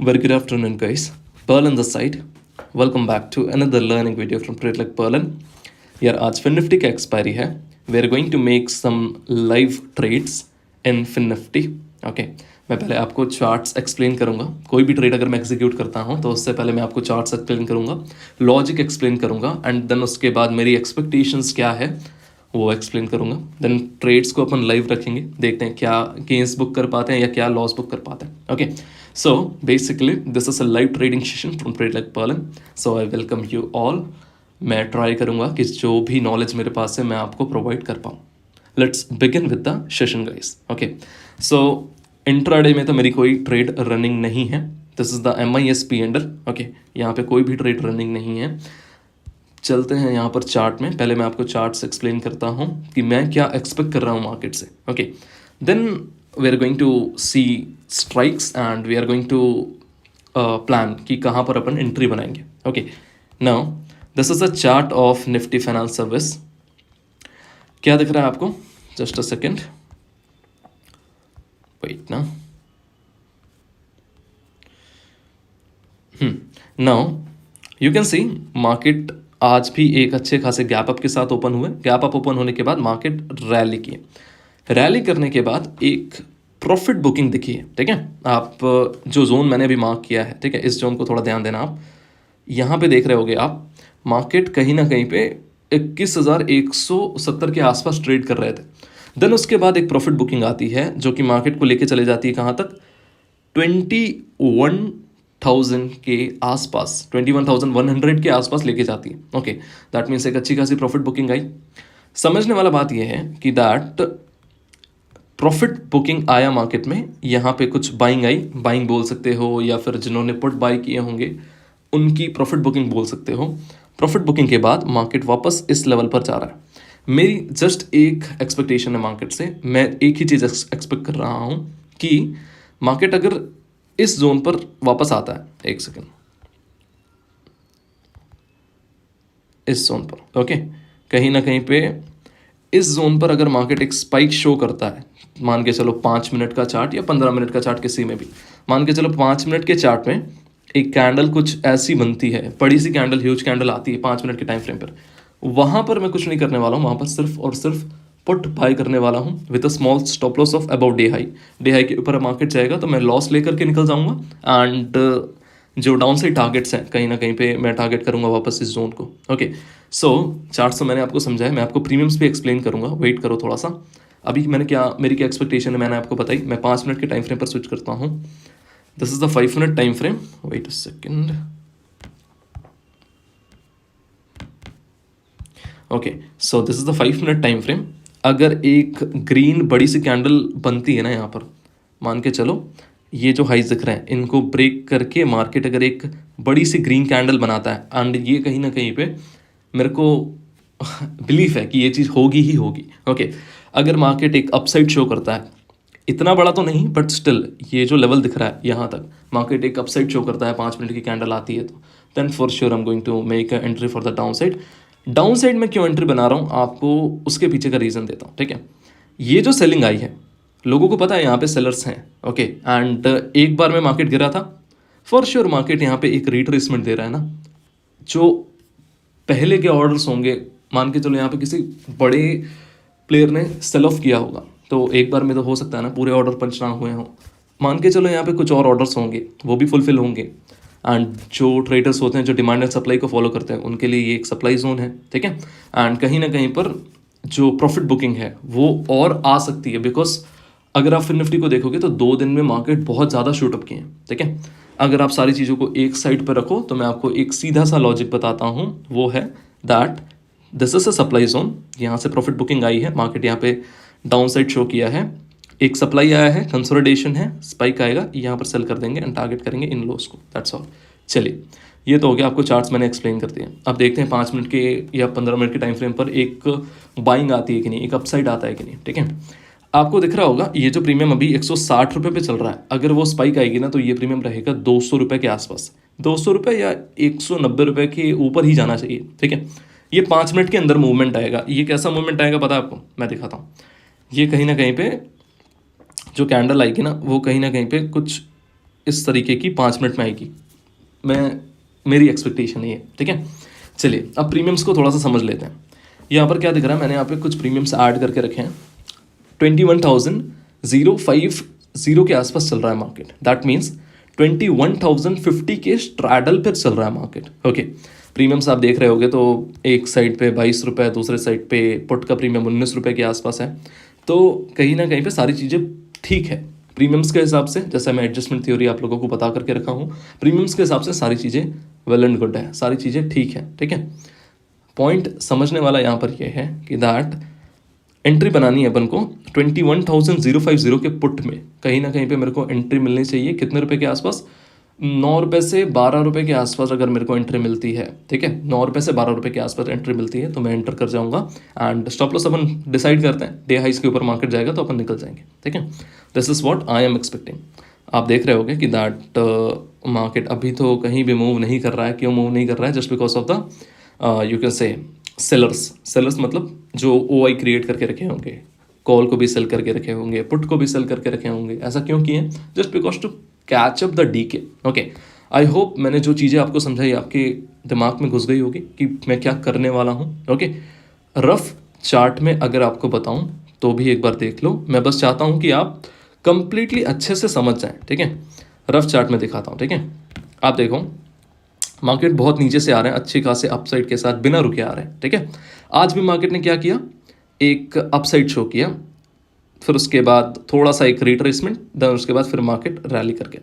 Very good afternoon, guys. Pearl on the side. Welcome back to another learning video from Trade Like Perlin. यार आज Fin Nifty का expiry है. We are going to make some live trades in Fin Nifty. Okay, मैं पहले आपको charts explain करूंगा. कोई भी ट्रेड अगर मैं एग्जीक्यूट करता हूं तो उससे पहले मैं आपको चार्ट्स एक्सप्लेन करूंगा, लॉजिक एक्सप्लेन करूंगा, एंड देन उसके बाद मेरी एक्सपेक्टेशंस क्या है वो एक्सप्लेन करूंगा. देन ट्रेड्स को अपन लाइव रखेंगे, देखते हैं क्या गेन्स बुक कर पाते हैं या क्या लॉस बुक कर पाते हैं. Okay, so basically this is a live trading session from Trade Like Perlin. So I welcome you all. मैं ट्राई करूंगा कि जो भी नॉलेज मेरे पास है मैं आपको प्रोवाइड कर पाऊँ. Let's begin with the session guys. Okay, so intraday में तो मेरी कोई ट्रेड रनिंग नहीं है. दिस इज द MISP एंडर. ओके, यहाँ पे कोई भी ट्रेड रनिंग नहीं है. चलते हैं यहाँ पर चार्ट में. पहले मैं आपको चार्ट्स एक्सप्लेन करता हूँ कि मैं क्या एक्सपेक्ट कर रहा हूँ मार्केट से. Okay, then we are going to see strikes and we are going to plan कि कहाँ पर अपन एंट्री बनाएंगे. Okay, now this is a chart of Nifty Finance Service. क्या दिख रहा है आपको? Just a second. Wait now. Now you can see market आज भी एक अच्छे खासे गैप अप के साथ ओपन हुए. गैप अप ओपन होने के बाद मार्केट रैली किए. रैली करने के बाद एक प्रॉफिट बुकिंग दिखी है. ठीक है, आप जो जोन मैंने अभी मार्क किया है, ठीक है, इस जोन को थोड़ा ध्यान देना. आप यहाँ पे देख रहे होगे आप मार्केट कहीं ना कहीं पे 21,170 के आसपास ट्रेड कर रहे थे. देन उसके बाद एक प्रॉफिट बुकिंग आती है जो कि मार्केट को लेके चले जाती है कहाँ तक? 21,000 के आसपास, 21,100 के आसपास लेके जाती है. ओके, दैट मीन्स एक अच्छी खासी प्रॉफिट बुकिंग आई. समझने वाला बात यह है कि दैट प्रॉफिट बुकिंग आया मार्केट में. यहाँ पे कुछ बाइंग आई, बाइंग बोल सकते हो, या फिर जिन्होंने पुट बाई किए होंगे उनकी प्रॉफिट बुकिंग बोल सकते हो. प्रॉफिट बुकिंग के बाद मार्केट वापस इस लेवल पर जा रहा है. मेरी जस्ट एक एक्सपेक्टेशन है मार्केट से. मैं एक ही चीज़ एक्सपेक्ट कर रहा हूँ कि मार्केट अगर इस जोन पर वापस आता है, एक सेकेंड, इस जोन पर, ओके, कहीं ना कहीं पे इस जोन पर अगर मार्केट एक स्पाइक शो करता है, मान के चलो 5 मिनट का चार्ट या 15 मिनट का चार्ट, किसी में भी मान के चलो 5 मिनट के चार्ट में एक कैंडल कुछ ऐसी बनती है, बड़ी सी कैंडल, ह्यूज कैंडल आती है 5 मिनट के टाइम फ्रेम पर, वहाँ पर मैं कुछ नहीं करने वाला हूँ. वहाँ पर सिर्फ और सिर्फ पुट बाय करने वाला हूँ with a small stop loss of about day high. Day high के ऊपर मार्केट जाएगा तो मैं लॉस लेकर के निकल जाऊँगा, एंड जो डाउन साइड टारगेट्स हैं कहीं ना कहीं पे मैं टारगेट करूँगा वापस इस जोन को. ओके, सो चार्ट्स तो मैंने आपको समझाया, मैं आपको प्रीमियम्स भी एक्सप्लेन करूँगा. वेट करो थोड़ा सा. अभी मेरी क्या एक्सपेक्टेशन है मैंने आपको बताई. मैं 5 मिनट के टाइम फ्रेम पर स्विच करता हूँ. This is the 5 minute time frame. Wait a second. Okay, so this is the 5 minute time frame. अगर एक ग्रीन बड़ी सी कैंडल बनती है ना यहाँ पर, मान के चलो ये जो हाइज दिख रहे हैं इनको ब्रेक करके मार्केट अगर एक बड़ी सी ग्रीन कैंडल बनाता है, एंड ये कहीं ना कहीं पे मेरे को बिलीफ है कि ये चीज़ होगी ही होगी. ओके, अगर मार्केट एक अपसाइड शो करता है, इतना बड़ा तो नहीं बट स्टिल ये जो लेवल दिख रहा है यहाँ तक, मार्केट एक अपसाइड शो करता है, 5 मिनट की कैंडल आती है, तो then for sure I am going to make a entry for the down side. Down side में क्यों एंट्री बना रहा हूँ आपको उसके पीछे का रीज़न देता हूँ. ठीक है, ये जो सेलिंग आई है, लोगों को पता है यहाँ पे सेलर्स हैं. ओके, एंड एक बार में मार्केट गिरा था, फॉर श्योर मार्केट यहाँ पे एक रिट्रेसमेंट दे रहा है ना. जो पहले के ऑर्डर्स होंगे, मान के चलो यहाँ पे किसी बड़े प्लेयर ने सेल ऑफ किया होगा, तो एक बार में तो हो सकता है ना पूरे ऑर्डर पंच ना हुए हों. मान के चलो यहाँ पे कुछ और ऑर्डर्स होंगे, वो भी फुलफिल होंगे, एंड जो ट्रेडर्स होते हैं जो डिमांड एंड सप्लाई को फॉलो करते हैं उनके लिए ये एक सप्लाई जोन है. ठीक है, एंड कहीं ना कहीं पर जो प्रॉफिट बुकिंग है वो और आ सकती है, बिकॉज अगर आप फिन निफ्टी को देखोगे तो 2 दिन में मार्केट बहुत ज़्यादा शूट अप किए हैं. ठीक है, अगर आप सारी चीज़ों को एक साइड पर रखो तो मैं आपको एक सीधा सा लॉजिक बताता हूँ. वो है that this is a supply zone. यहाँ से प्रॉफिट बुकिंग आई है, मार्केट यहाँ पे डाउन साइड शो किया है, एक सप्लाई आया है, कंसोलिडेशन है, स्पाइक आएगा, यहाँ पर सेल कर देंगे एंड टारगेट करेंगे इन लोस को. That's all. चलिए, ये तो हो गया, आपको चार्ट्स मैंने एक्सप्लेन कर दिए. अब देखते हैं 5 मिनट के या 15 मिनट के टाइम फ्रेम पर एक बाइंग आती है कि नहीं, एक अपसाइड आता है कि नहीं. ठीक है, आपको दिख रहा होगा ये जो प्रीमियम अभी 160 रुपये पे चल रहा है, अगर वो स्पाइक आएगी ना तो ये प्रीमियम रहेगा 200 रुपये के आसपास. 200 रुपये या 190 रुपये के ऊपर ही जाना चाहिए. ठीक है, ये 5 मिनट के अंदर मूवमेंट आएगा. ये कैसा मूवमेंट आएगा पता है आपको, मैं दिखाता हूँ. ये कहीं ना कहीं पे जो कैंडल आएगी ना वो कहीं ना कहीं पे कुछ इस तरीके की 5 मिनट में आएगी, मेरी एक्सपेक्टेशन है ये, ठीक है। चलिए अब प्रीमियम्स को थोड़ा सा समझ लेते हैं। यहाँ पर क्या दिख रहा है, मैंने यहाँ पे कुछ प्रीमियम्स ऐड करके रखे हैं। 21,050 के आसपास चल रहा है मार्केट, दैट मीन्स 21,050 के स्ट्रैडल पर चल रहा है मार्केट, ओके। प्रीमियम्स आप देख रहे होगे तो एक साइड पे 22 रुपये, दूसरे साइड पे पुट का प्रीमियम 19 रुपये के आसपास है। तो कहीं ना कहीं पे सारी चीज़ें ठीक है प्रीमियम्स के हिसाब से, जैसा मैं एडजस्टमेंट थ्योरी आप लोगों को बता करके रखा हूँ, प्रीमियम्स के हिसाब से सारी चीज़ें वेल एंड गुड है, सारी चीज़ें ठीक है, ठीक है। पॉइंट समझने वाला यहाँ पर यह है कि दैट एंट्री बनानी है अपन को 21,050 के पुट में, कहीं ना कहीं पे मेरे को एंट्री मिलनी चाहिए कितने रुपए के आसपास, 9 रुपये से 12 रुपये के आसपास अगर मेरे को एंट्री मिलती है, ठीक है, 9 रुपये से 12 रुपये के आसपास एंट्री मिलती है तो मैं एंटर कर जाऊंगा। And stop loss upon decide करते हैं, डे हाइस के ऊपर मार्केट जाएगा तो अपन निकल जाएंगे, ठीक है। This is what I am expecting. आप देख रहे होगे कि दैट मार्केट अभी तो कहीं भी मूव नहीं कर रहा है। क्यों मूव नहीं कर रहा है? Just because of the you can से सेलर्स मतलब जो OI क्रिएट करके रखे होंगे, कॉल को भी सेल करके रखे होंगे, पुट को भी सेल करके रखे होंगे। ऐसा क्यों किए? Just because to catch up the डीके, ओके। आई होप मैंने जो चीज़ें आपको समझाई आपके दिमाग में घुस गई होगी कि मैं क्या करने वाला हूँ, ओके। रफ चार्ट में अगर आपको बताऊँ तो भी एक बार देख लो, मैं बस चाहता हूँ कि आप कंप्लीटली अच्छे से समझ जाएं, ठीक है। रफ चार्ट में दिखाता हूँ, ठीक है। आप देखो मार्केट बहुत नीचे से आ रहे हैं, अच्छी खासे अपसाइड के साथ बिना रुके आ रहे हैं, ठीक है। आज भी मार्केट ने क्या किया, एक अपसाइड शो किया, फिर उसके बाद थोड़ा सा एक रिट्रेसमेंट, देन उसके बाद फिर मार्केट रैली करके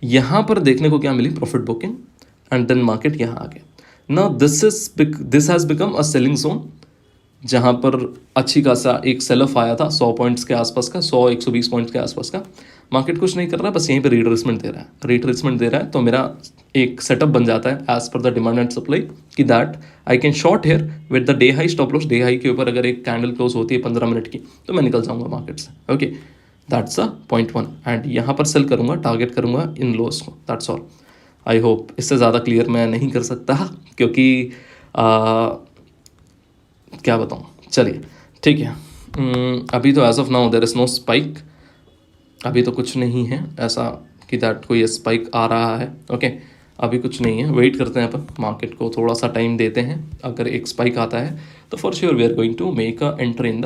यहाँ पर देखने को क्या मिली, profit booking, and then market यहाँ आ गया। Now this has become a selling zone, जहाँ पर अच्छी खासा एक सेल ऑफ आया था 100 पॉइंट्स के आसपास का, 100-120 पॉइंट्स के आसपास का। मार्केट कुछ नहीं कर रहा है, बस यहीं पे रिट्रेसमेंट दे रहा है तो मेरा एक सेटअप बन जाता है एज पर द डिमांड एंड सप्लाई कि that I can short here with the day high stop loss. Day high के ऊपर अगर एक कैंडल क्लोज होती है 15 मिनट की तो मैं निकल जाऊंगा मार्केट से, okay. That's a point 1 and यहाँ पर सेल करूँगा, टारगेट करूँगा इन लोस को, दैट्स ऑल। आई होप इससे ज़्यादा क्लियर मैं नहीं कर सकता क्योंकि क्या बताऊँ, चलिए ठीक है। अभी तो as of now there is no spike, अभी तो कुछ नहीं है ऐसा कि दैट कोई स्पाइक आ रहा है, ओके। अभी कुछ नहीं है, वेट करते हैं अपन, मार्केट को थोड़ा सा टाइम देते हैं। अगर एक स्पाइक आता है तो for sure we are going to make a enter in the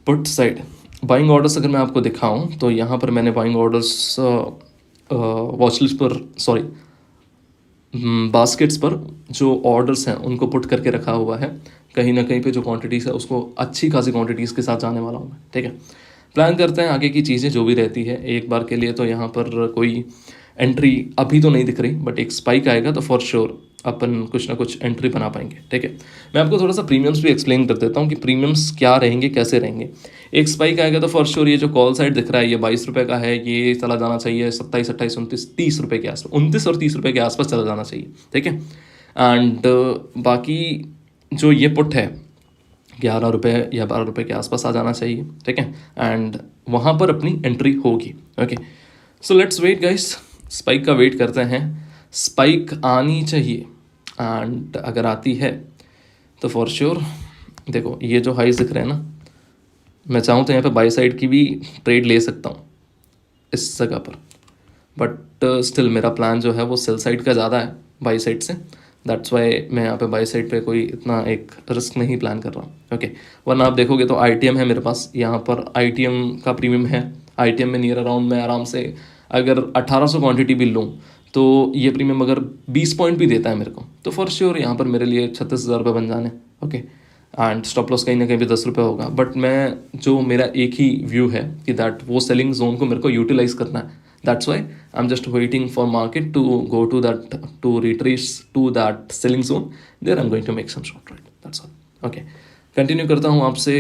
put side. Buying orders अगर मैं आपको दिखाऊं तो यहाँ पर मैंने बाइंग ऑर्डर्स वॉच लिस्ट पर, सॉरी बास्केट्स पर जो ऑर्डर्स हैं उनको पुट करके रखा हुआ है। कहीं ना कहीं पे जो क्वांटिटीज़ है उसको अच्छी खासी क्वांटिटीज़ के साथ जाने वाला हूँ मैं, ठीक है। प्लान करते हैं आगे की चीज़ें जो भी रहती है। एक बार के लिए तो यहाँ पर कोई एंट्री अभी तो नहीं दिख रही, बट एक स्पाइक आएगा तो फॉर श्योर अपन कुछ ना कुछ एंट्री बना पाएंगे, ठीक है। मैं आपको थोड़ा सा प्रीमियम्स भी एक्सप्लेन कर देता हूँ कि प्रीमियम्स क्या रहेंगे, कैसे रहेंगे। एक स्पाइक आएगा तो फॉर श्योर ये जो कॉल साइड दिख रहा है ये 22 रुपये का है, ये चला जाना चाहिए 27, 28, 29, 30 रुपये के आसपास, 29 और 30 रुपये के आसपास चला जाना चाहिए, ठीक है। एंड बाकी जो ये पुट है 11 रुपये या 12 रुपये के आसपास आ जाना चाहिए, ठीक है। एंड वहाँ पर अपनी एंट्री होगी, okay. So let's wait guys, spike का वेट करते हैं। स्पाइक आनी चाहिए एंड अगर आती है तो फॉर श्योर देखो ये जो हाइज दिख रहे हैं ना, मैं चाहूँ तो यहाँ पे बाई साइड की भी ट्रेड ले सकता हूँ इस जगह पर, बट स्टिल मेरा प्लान जो है वो सेल साइड का ज़्यादा है बाई साइड से। दैट्स वाई मैं यहाँ पे बाई साइड पे कोई इतना एक रिस्क नहीं प्लान कर रहा हूँ, ओके। वरना आप देखोगे तो ITM है मेरे पास, यहाँ पर ITM का प्रीमियम है। ITM में नियर अराउंड मैं आराम से अगर 1800 क्वांटिटी भी लूँ तो ये प्रीमियम अगर 20 पॉइंट भी देता है मेरे को तो फॉर श्योर यहाँ पर मेरे लिए 36,000 रुपये बन जाने, ओके। एंड स्टॉप लॉस कहीं ना कहीं भी 10 रुपये होगा, बट मैं जो मेरा एक ही व्यू है कि दैट वो सेलिंग जोन को मेरे को यूटिलाइज करना है। That's why I am just waiting for market to go to that, to retrace to that selling zone, there I am going to make some short right, that's all, okay. Continue करता हूँ आपसे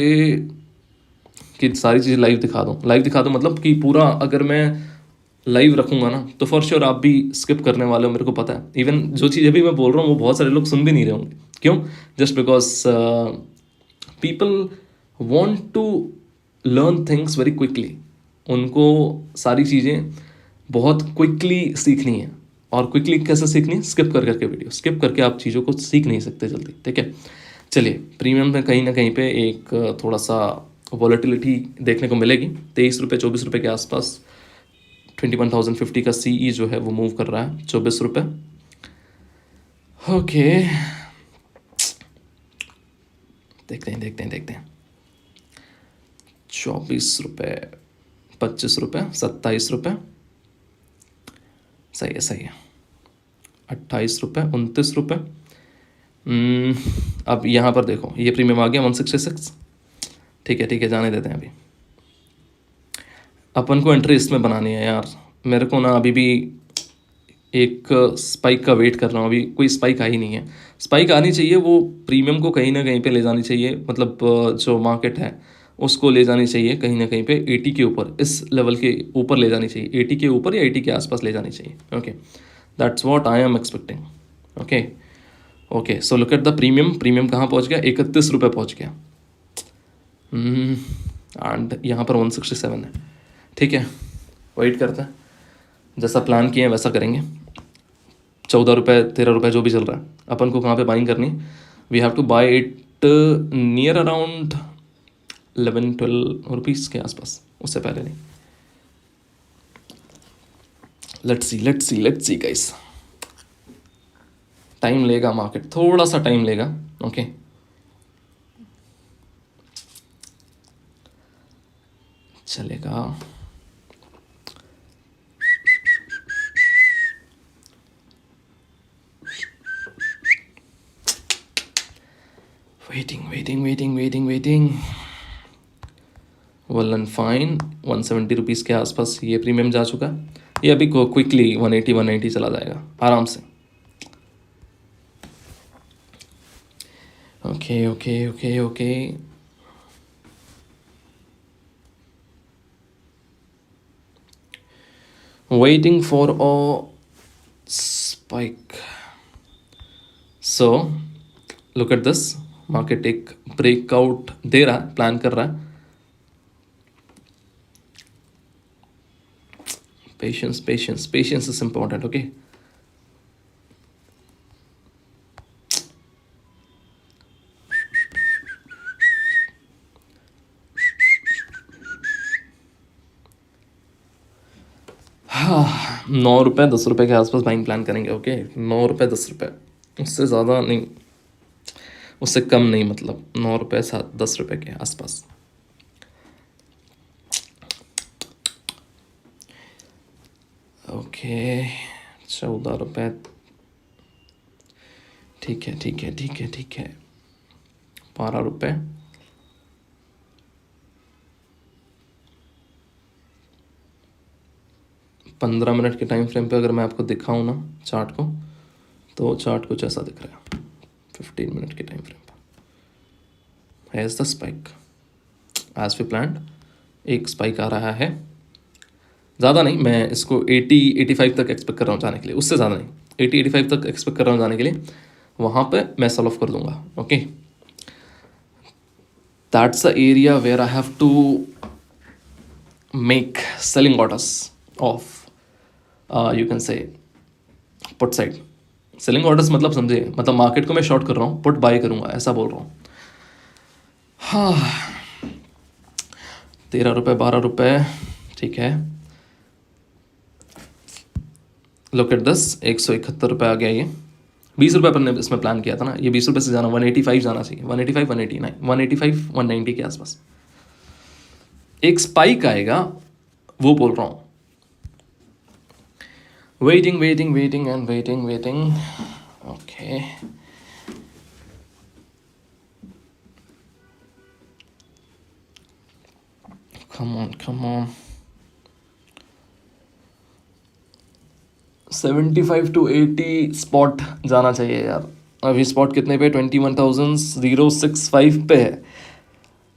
कि सारी चीज़ें live दिखा दूँ मतलब कि पूरा अगर मैं लाइव रखूँगा ना तो फॉर श्योर आप भी स्किप करने वाले हो, मेरे को पता है। इवन जो चीज़ अभी मैं बोल रहा हूँ वो बहुत सारे लोग सुन भी नहीं रहे होंगे। क्यों? Just because people want to learn things very quickly. उनको सारी चीज़ें बहुत क्विकली सीखनी है, और क्विकली कैसे सीखनी है? स्किप करके वीडियो स्किप करके आप चीज़ों को सीख नहीं सकते जल्दी, ठीक है। चलिए प्रीमियम में कहीं ना कहीं पे एक थोड़ा सा वॉलेटिलिटी देखने को मिलेगी। 23 रुपये 24 रुपये के आसपास 21,050 का CE जो है वो मूव कर रहा है 24 रुपये। ओके, देखते हैं 24 रुपये, 25 रुपये, 27 रुपये, सही है 28 रुपये, 29 रुपये। अब यहाँ पर देखो ये प्रीमियम आ गया 166। ठीक है, जाने देते हैं। अभी अपन को एंट्री इसमें बनानी है यार। मेरे को ना अभी भी एक स्पाइक का वेट कर रहा हूँ। अभी कोई स्पाइक आई नहीं है। स्पाइक आनी चाहिए, वो प्रीमियम को कहीं ना कहीं पे ले जानी चाहिए, मतलब जो मार्केट है उसको ले जानी चाहिए कहीं ना कहीं पे 80 के ऊपर, इस लेवल के ऊपर ले जानी चाहिए, 80 के ऊपर या 80 के आसपास ले जानी चाहिए। Okay, that's what I am expecting. Okay, so look at the premium कहाँ पहुँच गया, 31 रुपये पहुँच गया। एंड यहाँ पर 167 है। ठीक है, वेट करते हैं, जैसा प्लान किए वैसा करेंगे। 14 रुपये 13 रुपये जो भी चल रहा है, अपन को कहाँ पे बाइंग करनी, we have to buy it near around 11-12 rupees के आसपास, उससे पहले नहीं। लेट्स सी गाइस, टाइम लेगा, मार्केट थोड़ा सा टाइम लेगा। ओके, चलेगा। Waiting. Well and fine, 170 rupees के आसपास ये प्रीमियम जा चुका है। ये अभी क्विकली 180 चला जाएगा आराम से। Okay. Waiting for a spike. So look at this, market एक ब्रेकआउट दे रहा है, प्लान कर रहा है। Patience is important. ओके, हाँ, 9 रुपये 10 रुपये के आसपास बाइंग प्लान करेंगे। ओके, 9 रुपये 10 रुपये, उससे ज़्यादा नहीं, उससे कम नहीं, मतलब 9 रुपये 10 रुपये के आसपास। ओके, 14 रुपये। ठीक है, 12 रुपये, 15 मिनट के टाइम फ्रेम पे अगर मैं आपको दिखाऊं ना चार्ट को, तो चार्ट कुछ ऐसा दिख रहा है। 15 मिनट के टाइम फ्रेम पर has the spike as we planned. एक स्पाइक आ रहा है, ज़्यादा नहीं, मैं इसको 80-85 तक एक्सपेक्ट कर रहा हूँ जाने के लिए, उससे ज़्यादा नहीं, 80-85 तक एक्सपेक्ट कर रहा हूँ जाने के लिए। वहाँ पे मैं सेल ऑफ कर दूंगा। Okay, that's the area where I have to make selling orders off, you can say put side. Selling orders मतलब समझे, मतलब मार्केट को मैं शॉर्ट कर रहा हूँ, पुट बाय करूँगा, ऐसा बोल रहा हूँ। हाँ, 13 रुपये 12 रुपये, ठीक है। लुक एट दिस, 171 रुपये आ गया ये। 20 रुपये पर ने इसमें प्लान किया था ना, ये 20 रुपये से जाना 185 जाना चाहिए, 185 189 185 190 के आसपास एक स्पाइक आएगा, वो बोल रहा हूँ। Waiting and waiting. Okay, come on 75 to 80 spot जाना चाहिए यार। अभी स्पॉट कितने पे, 21,065 पे है।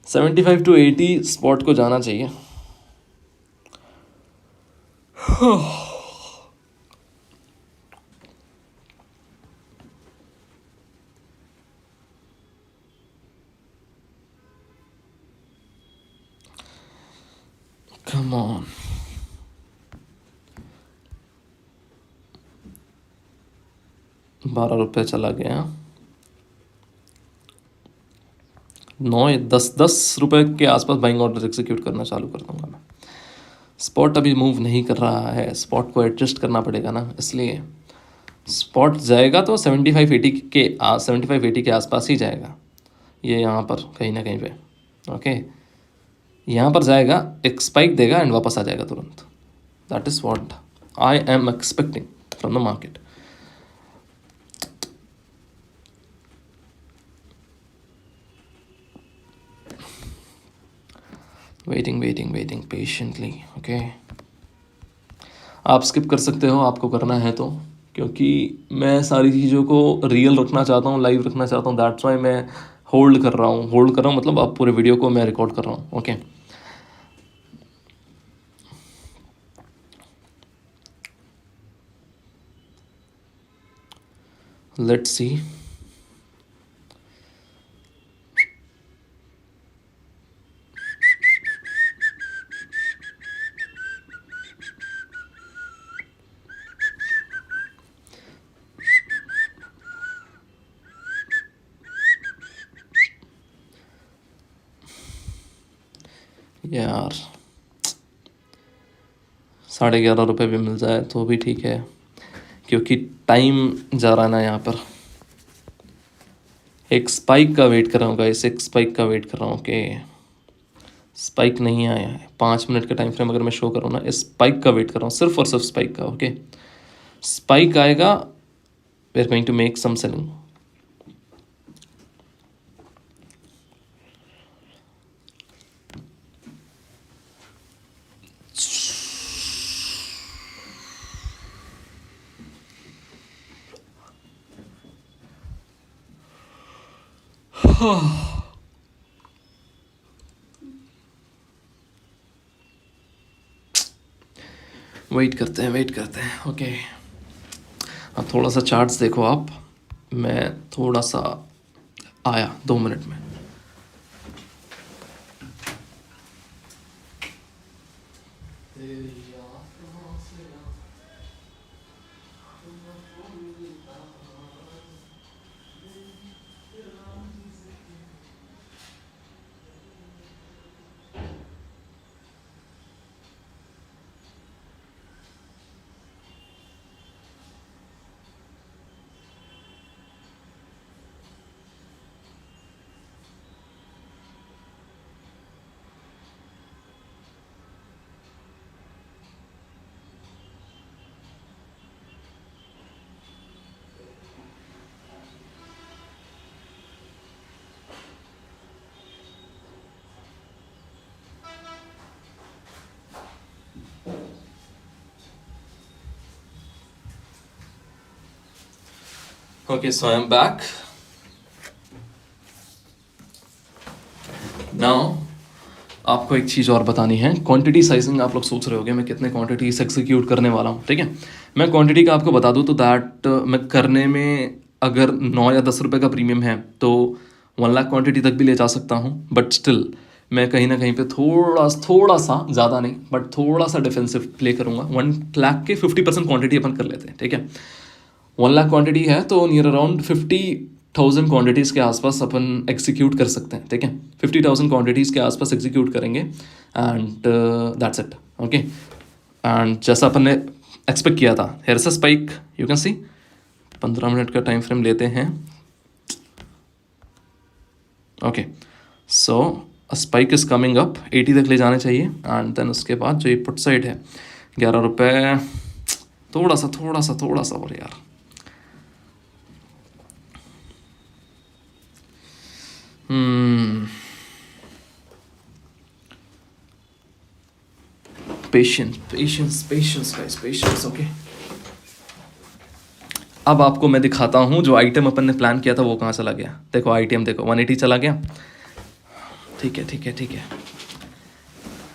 75 to 80 स्पॉट को जाना चाहिए। कम ऑन, ₹12 चला गया। 9-10 रुपये के आसपास बाइंग ऑर्डर एग्जीक्यूट करना चालू कर दूंगा मैं। स्पॉट अभी मूव नहीं कर रहा है, स्पॉट को एडजस्ट करना पड़ेगा ना, इसलिए स्पॉट जाएगा तो 75-80 के आसपास ही जाएगा, ये यहाँ पर कहीं ना कहीं पे। ओके, यहाँ पर जाएगा, एक स्पाइक देगा एंड वापस आ जाएगा तुरंत। That is what I am expecting from the market. Waiting patiently. Okay, आप स्किप कर सकते हो आपको करना है तो, क्योंकि मैं सारी चीज़ों को रियल रखना चाहता हूँ, लाइव रखना चाहता हूँ। दैट्स वाई मैं होल्ड कर रहा हूँ मतलब आप पूरे वीडियो को मैं रिकॉर्ड कर रहा हूँ। Okay, let's see. यार 11.5 रुपये भी मिल जाए तो भी ठीक है, क्योंकि टाइम जा रहा है ना यहाँ पर। एक स्पाइक का वेट कर रहा हूँ गाइस, एक स्पाइक का वेट कर रहा हूँ। ओके, स्पाइक नहीं आया है, 5 मिनट का टाइम फ्रेम अगर मैं शो करूँ ना, स्पाइक का वेट कर रहा हूँ, सिर्फ और सिर्फ स्पाइक का। ओके, स्पाइक आएगा, we are going to make some selling. Wait करते हैं। ओके, अब थोड़ा सा चार्ट्स देखो आप, मैं थोड़ा सा आया 2 मिनट में। Okay, so I am back now. आपको एक चीज़ और बतानी है, क्वांटिटी साइजिंग। आप लोग सोच रहे होगे मैं कितने क्वांटिटीज एक्सिक्यूट करने वाला हूँ, ठीक है। मैं क्वांटिटी का आपको बता दूँ तो दैट मैं करने में अगर 9 या 10 रुपये का प्रीमियम है तो 1 लाख क्वांटिटी तक भी ले जा सकता हूँ, बट स्टिल मैं कहीं ना कहीं पे थोड़ा सा ज़्यादा नहीं बट थोड़ा सा डिफेंसिव प्ले करूँगा। 1 लाख के 50% क्वांटिटी अपन कर लेते हैं, ठीक है। 1 लाख क्वांटिटी है तो नियर अराउंड 50,000 क्वांटिटीज़ के आसपास अपन एग्जीक्यूट कर सकते हैं, ठीक है। 50,000 क्वांटिटीज़ के आसपास एग्जीक्यूट करेंगे and that's it. Okay, and जैसा अपन ने एक्सपेक्ट किया था, हेयर से spike you can see. 15 minute का टाइम फ्रेम लेते हैं। Okay, so spike is coming up, 80 तक ले जाने चाहिए एंड देन उसके बाद जो ये पुट साइड है 11 रुपये, थोड़ा सा और यार। Patience guys. ओके, अब आपको मैं दिखाता हूँ जो आइटम अपन ने प्लान किया था वो कहाँ चला गया। देखो आइटम देखो, 180 चला गया। ठीक है,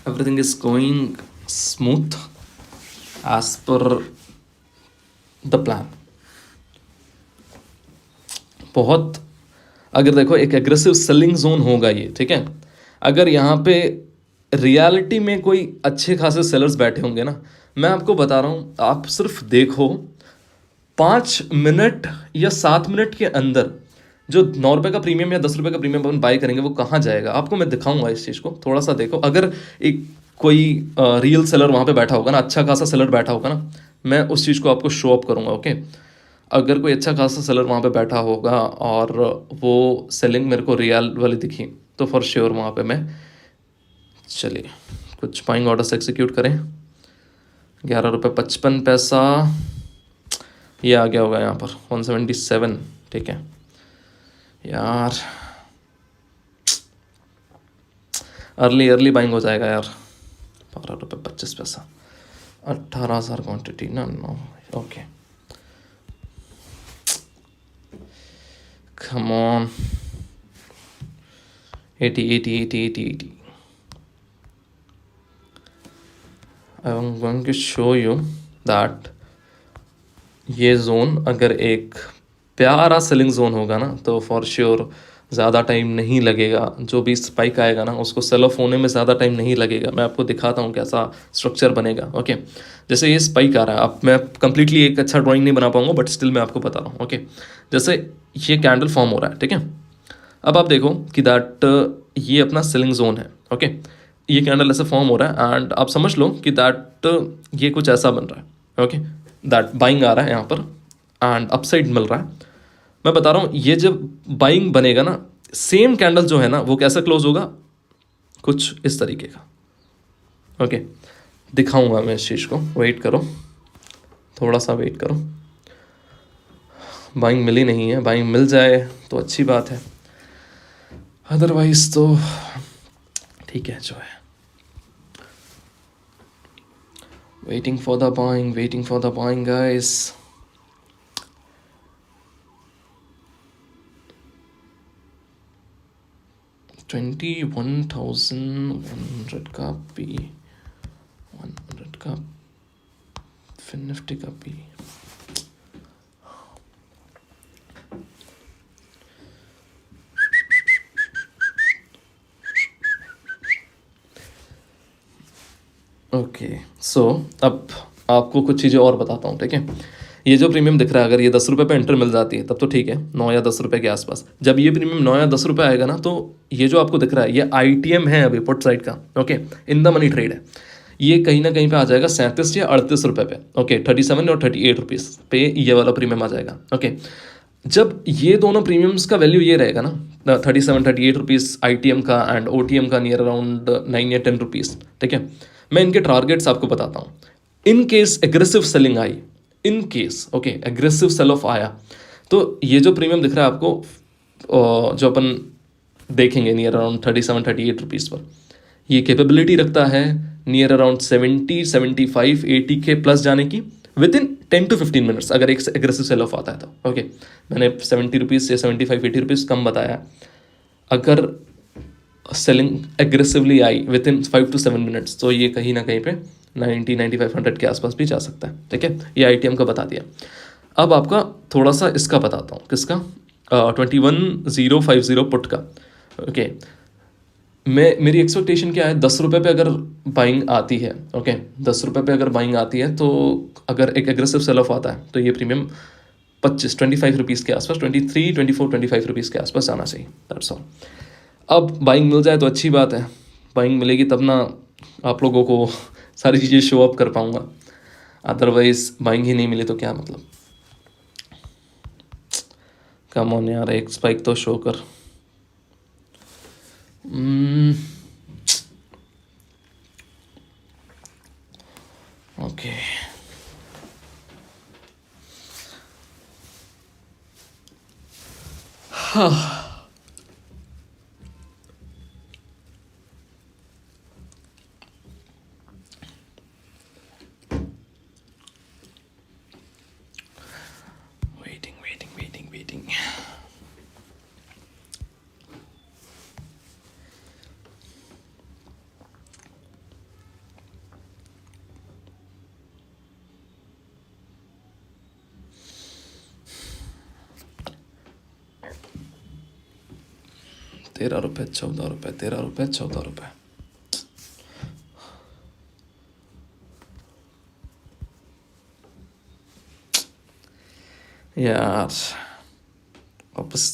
everything is going smooth as पर द प्लान। बहुत, अगर देखो एक एग्रेसिव सेलिंग जोन होगा ये, ठीक है। अगर यहाँ पे रियलिटी में कोई अच्छे खासे सेलर्स बैठे होंगे ना, मैं आपको बता रहा हूँ, आप सिर्फ देखो 5 मिनट या 7 मिनट के अंदर जो 9 रुपये का प्रीमियम या 10 रुपये का प्रीमियम अपन बाय करेंगे वो कहाँ जाएगा, आपको मैं दिखाऊंगा इस चीज़ को। थोड़ा सा देखो, अगर एक कोई रियल सेलर वहाँ पे बैठा होगा ना, अच्छा खासा सेलर बैठा होगा ना, मैं उस चीज़ को आपको शो अप करूँगा। ओके, अगर कोई अच्छा खासा सेलर वहाँ पे बैठा होगा और वो सेलिंग मेरे को रियल वाली दिखी, तो फॉर श्योर वहाँ पे मैं, चलिए कुछ बाइंग ऑर्डर्स एग्जीक्यूट करें। 11 रुपये 55 पैसा ये आ गया होगा यहाँ पर 177। ठीक है यार, अर्ली अर्ली बाइंग हो जाएगा यार। 12 रुपये 25 पैसा, 18,000 क्वान्टिटी ना, no okay, come on, 80 I'm going to show you that ये जोन अगर एक प्यारा सेलिंग जोन होगा ना, तो फॉर श्योर ज़्यादा टाइम नहीं लगेगा, जो भी स्पाइक आएगा ना उसको सेल ऑफ होने में ज़्यादा टाइम नहीं लगेगा। मैं आपको दिखाता हूँ कैसा स्ट्रक्चर बनेगा। ओके, जैसे ये स्पाइक आ रहा है, अब मैं कंप्लीटली एक अच्छा ड्राइंग नहीं बना पाऊंगा, बट स्टिल मैं आपको बता रहा हूँ। ओके, जैसे ये कैंडल फॉर्म हो रहा है, ठीक है, अब आप देखो कि दैट ये अपना सेलिंग जोन है। ओके, ये कैंडल ऐसे फॉर्म हो रहा है एंड आप समझ लो कि दैट ये कुछ ऐसा बन रहा है। ओके, दैट बाइंग आ रहा है यहाँ पर एंड अपसाइड मिल रहा है। मैं बता रहा हूँ ये जब बाइंग बनेगा ना, सेम कैंडल जो है ना वो कैसा क्लोज होगा, कुछ इस तरीके का। ओके, दिखाऊंगा मैं इस चीज़ को, वेट करो, थोड़ा सा वेट करो। बाइंग मिली नहीं है, बाइंग मिल जाए तो अच्छी बात है, अदरवाइज तो ठीक है जो है। Waiting for the buying, waiting for the buying guys. $21,100 का पी, 100 का फिन निफ्टी का पी। ओके सो अब आपको कुछ चीज़ें और बताता हूँ। ठीक है, ये जो प्रीमियम दिख रहा है, अगर ये 10 रुपये पे एंटर मिल जाती है तब तो ठीक है, 9 या 10 रुपये के आसपास। जब ये प्रीमियम 9 या 10 रुपये आएगा ना, तो ये जो आपको दिख रहा है ये ITM है अभी पुट साइड का। Okay, in the money trade है, ये कहीं ना कहीं पे आ जाएगा 37 या 38 रुपये पे। ओके, 37 और 38 रुपीज़ पे ये वाला प्रीमियम आ जाएगा। ओके, जब ये दोनों प्रीमियम्स का वैल्यू ये रहेगा ना, 37-38 रुपीज़ ITM का एंड OTM का नियर अराउंड 9 या 10 रुपीज़। ठीक है, मैं इनके टारगेट्स आपको बताता हूँ। इन केस एग्रेसिव सेलिंग आई, in case okay aggressive sell off आया, तो ये जो प्रीमियम दिख रहा है आपको, जो अपन देखेंगे नियर अराउंड 37-38 रुपीज़ पर, ये कैपेबिलिटी रखता है नियर अराउंड 70-75-80 के प्लस जाने की विद इन 10 to 15 मिनट्स, अगर एक एग्रेसिव सेल ऑफ आता है तो। ओके, मैंने 70 रुपीज़ से 75-80 रुपीज़ कम बताया। अगर selling aggressively I with in 5 to 7 minutes, तो ये कहीं ना कहीं पे 90-95-100 के आसपास भी जा सकता है। ठीक है, ये ITM का बता दिया। अब आपका थोड़ा सा इसका बताता हूँ, किसका, 21,050 पुट का। ओके, मेरी एक्सपेक्टेशन क्या है, 10 रुपये पे अगर बाइंग आती है, ओके 10 रुपये पे अगर बाइंग आती है, तो अगर एक एग्रेसिव सेल ऑफ आता है तो ये प्रीमियम 25 रुपीज़ के आसपास, 23 24 25 रुपीज़ के आसपास आना चाहिए, दैट्स ऑल। अब बाइंग मिल जाए तो अच्छी बात है, बाइंग मिलेगी तब ना आप लोगों को सारी चीज़ें शो अप कर पाऊँगा, अदरवाइज बाइंग ही नहीं मिली तो क्या मतलब। कम ऑन यार, एक स्पाइक तो शो कर। ओके, हाँ, वेटिंग वेटिंग वेटिंग वेटिंग। ₹13, ₹14, ₹13, ₹14। यार वापस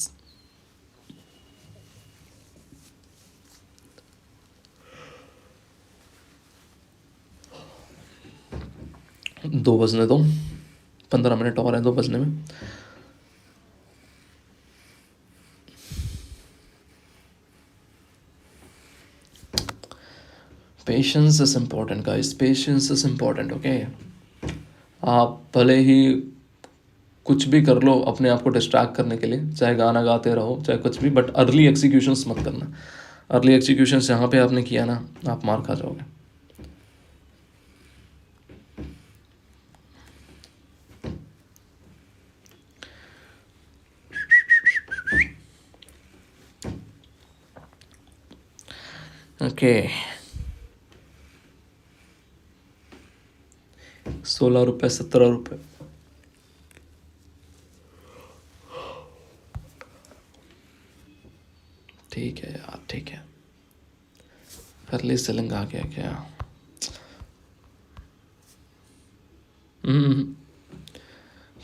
दो बजने दो, 15 मिनट और हैं 2 बजने में। Patience is important guys, patience is important. Okay, आप भले ही कुछ भी कर लो अपने आप को डिस्ट्रैक्ट करने के लिए, चाहे गाना गाते रहो चाहे कुछ भी, बट अर्ली एग्जीक्यूशंस मत करना। अर्ली एग्जीक्यूशंस यहाँ पे आपने किया ना, आप मार खा जाओगे। ओके, 16 रुपये 17 रुपये। ठीक है यार, ठीक है। अर्ली सेलिंग आ गया क्या?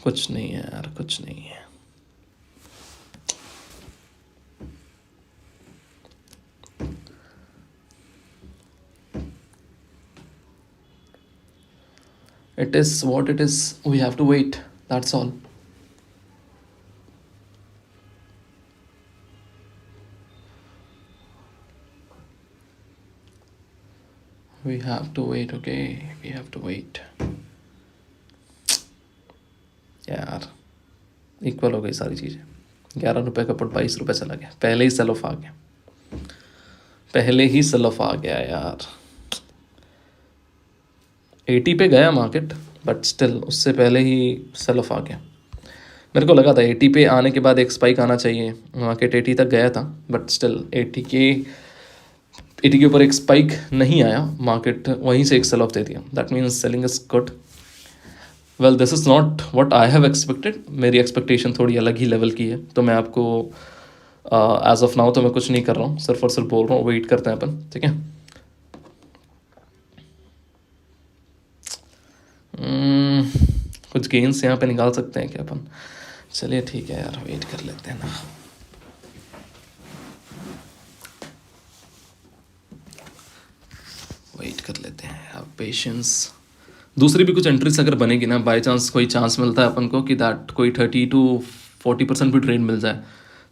कुछ नहीं है यार, कुछ नहीं है। It is what it is. We have to wait. That's all. We have to wait. Okay, we have to wait. यार इक्वल हो गई सारी चीज़ें। 11 रुपये का पुट 22 रुपये चला गया, पहले ही सेल ऑफ आ गया, पहले ही सेल ऑफ आ गया यार। 80 पे गया मार्केट, बट स्टिल उससे पहले ही सेल ऑफ आ गया। मेरे को लगा था 80 पे आने के बाद एक स्पाइक आना चाहिए, मार्केट 80 तक गया था, बट स्टिल 80 के ऊपर एक स्पाइक नहीं आया, मार्केट वहीं से एक सेल ऑफ दे दिया। That means selling is good. Well, this is not what I have expected. मेरी एक्सपेक्टेशन थोड़ी अलग ही लेवल की है, तो मैं आपको एज ऑफ नाउ तो मैं कुछ नहीं कर रहा हूँ, सिर्फ और सिर्फ बोल रहा हूँ वेट करते हैं अपन, ठीक है। कुछ गेन्स यहाँ पे निकाल सकते हैं क्या अपन? चलिए ठीक है यार, वेट कर लेते हैं ना। वेट कर लेते हैं, हैव पेशेंस। दूसरी भी कुछ एंट्रीज अगर बनेगी ना, बाय चांस कोई चांस मिलता है अपन को कि दैट कोई 30 to 40% भी ट्रेड मिल जाए,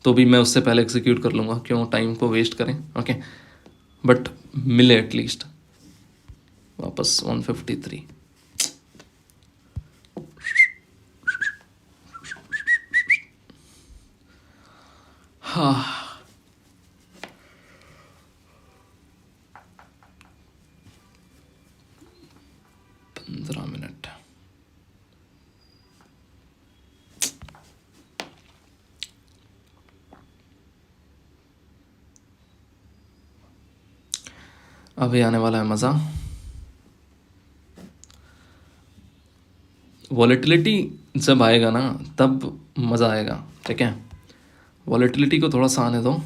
तो भी मैं उससे पहले एग्जीक्यूट कर लूँगा, क्यों टाइम को वेस्ट करें। ओके, बट मिले एटलीस्ट वापस 153। हाँ, 15 मिनट। अभी आने वाला है मज़ा। वॉलेटिलिटी जब आएगा ना तब मज़ा आएगा, ठीक है। वॉलेटिलिटी को थोड़ा सा आने दो।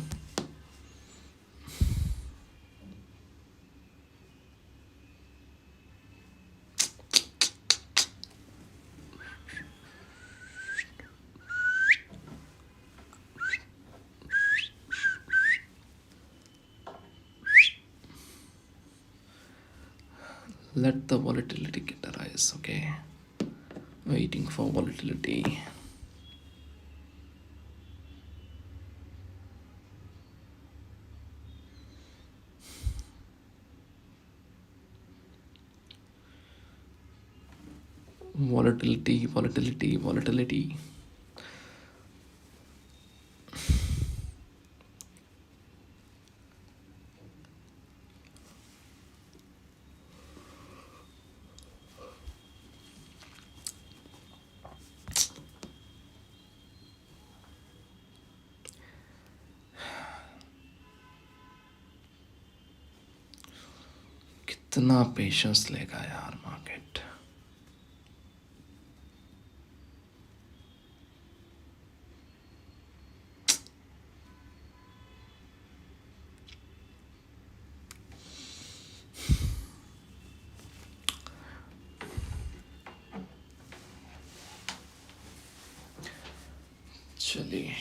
Let the volatility get arise. Okay, waiting for volatility. Volatility. कितना पेशेंस लेगा यार मार्केट। चलिए,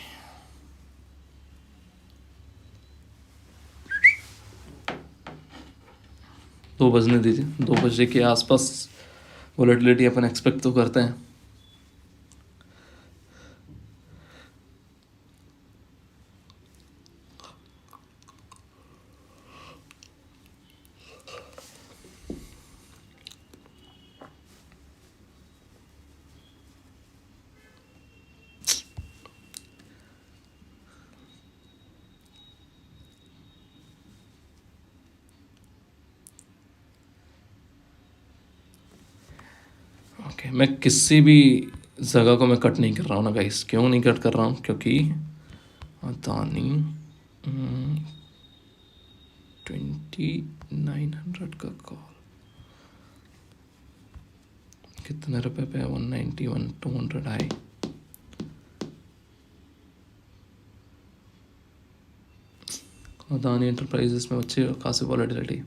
दो बजने दीजिए, 2 बजे के आसपास वोलेटिलिटी अपन एक्सपेक्ट तो करते हैं। ओके, मैं किसी भी जगह को मैं कट नहीं कर रहा हूँ ना गाइस। क्यों नहीं कट कर रहा हूँ? क्योंकि अदानी 2900 का कॉल कितने रुपए पे है? 191 200 हाई। अदानी एंटरप्राइजेस में अच्छी खासी वॉलेटिलिटी।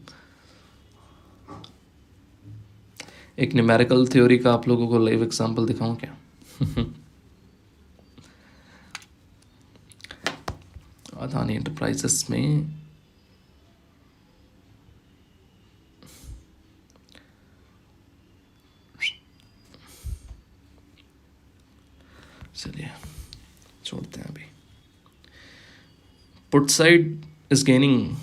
एक न्यूमेरिकल थ्योरी का आप लोगों को लाइव एग्जांपल दिखाऊं क्या? अदानी एंटरप्राइजेस में चलिए छोड़ते हैं अभी। Put side is gaining,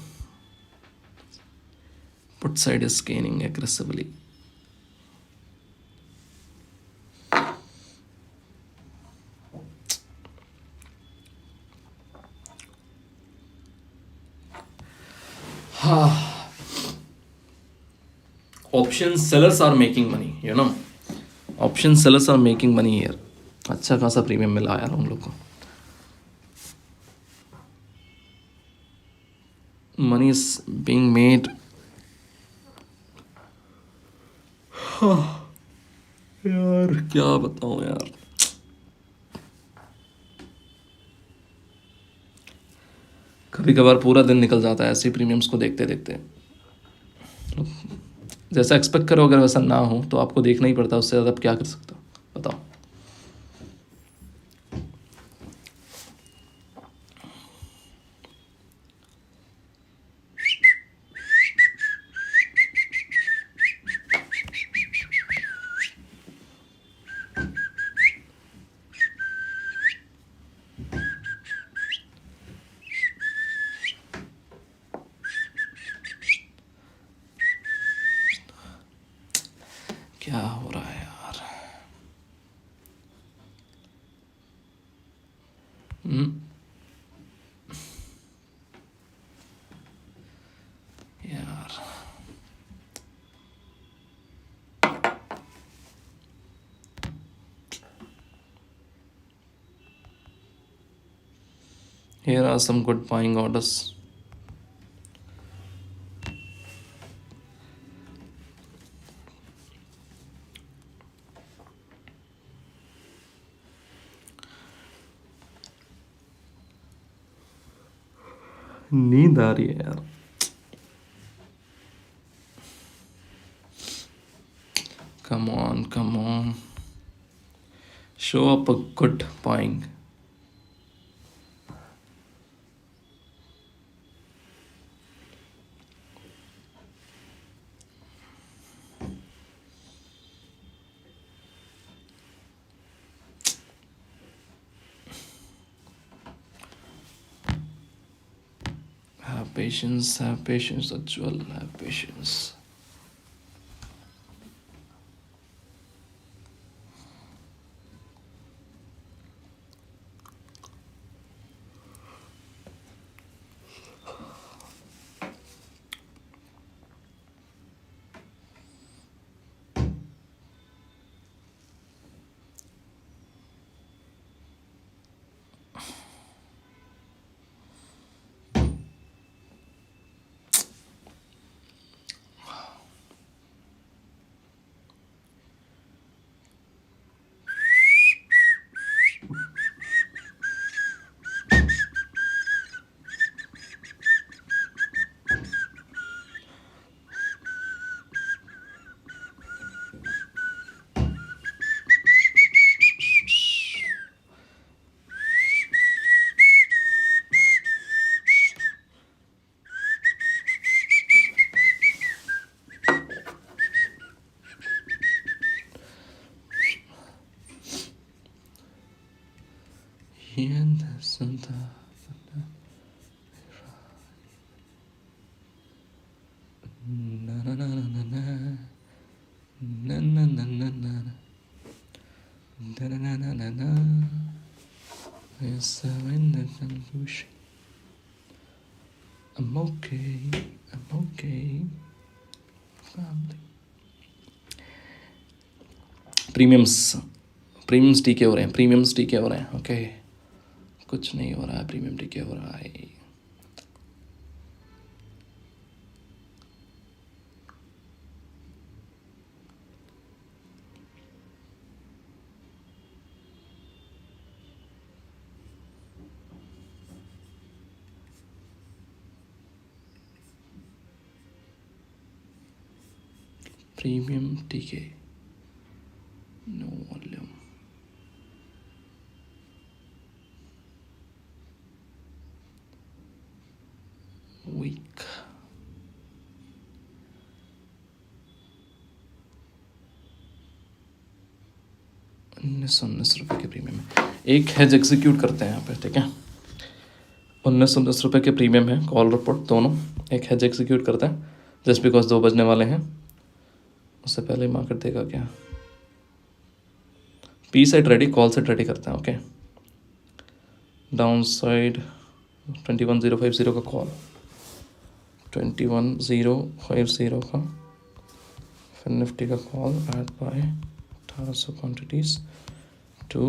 put side is gaining aggressively. Option sellers are making money, you know, option sellers are making money here. अच्छा खासा प्रीमियम मिला यार उन लोग को। Money is being made. यार क्या बताऊं यार, कभी कभार पूरा दिन निकल जाता है ऐसे प्रीमियम्स को देखते देखते। जैसा एक्सपेक्ट करो अगर वैसा ना हो तो आपको देखना ही पड़ता है, उससे ज़्यादा आप क्या कर सकते हो बताओ। क्या हो रहा है यार? यार here are some good buying orders. नींद आ रही है यार। Come on, come on. Show up a good buying. Have patience, Ajwal, have patience. Yes, I'm in the conclusion. I'm okay. I'm okay. Family. Premiums टीके हो रहे हैं, premiums टीके हो रहे हैं. ओके, कुछ नहीं हो रहा है, प्रीमियम टीके हो रहा है. प्रीमियम टीके, नो वॉल्यूम. वीक. 19 रुपये के प्रीमियम है. एक हेज एग्जीक्यूट करते हैं यहाँ पे, ठीक है. 19 रुपये के प्रीमियम है, कॉल रिपोर्ट दोनों. एक हेज एग्जीक्यूट करते हैं जस्ट बिकॉज 2 बजने वाले हैं. उससे पहले मार्केट देगा क्या. P side ready, call side ready करते हैं. ओके, डाउन साइड 21050 का कॉल, 21050 का. फिर निफ्टी का call at buy 1800 quantities 2,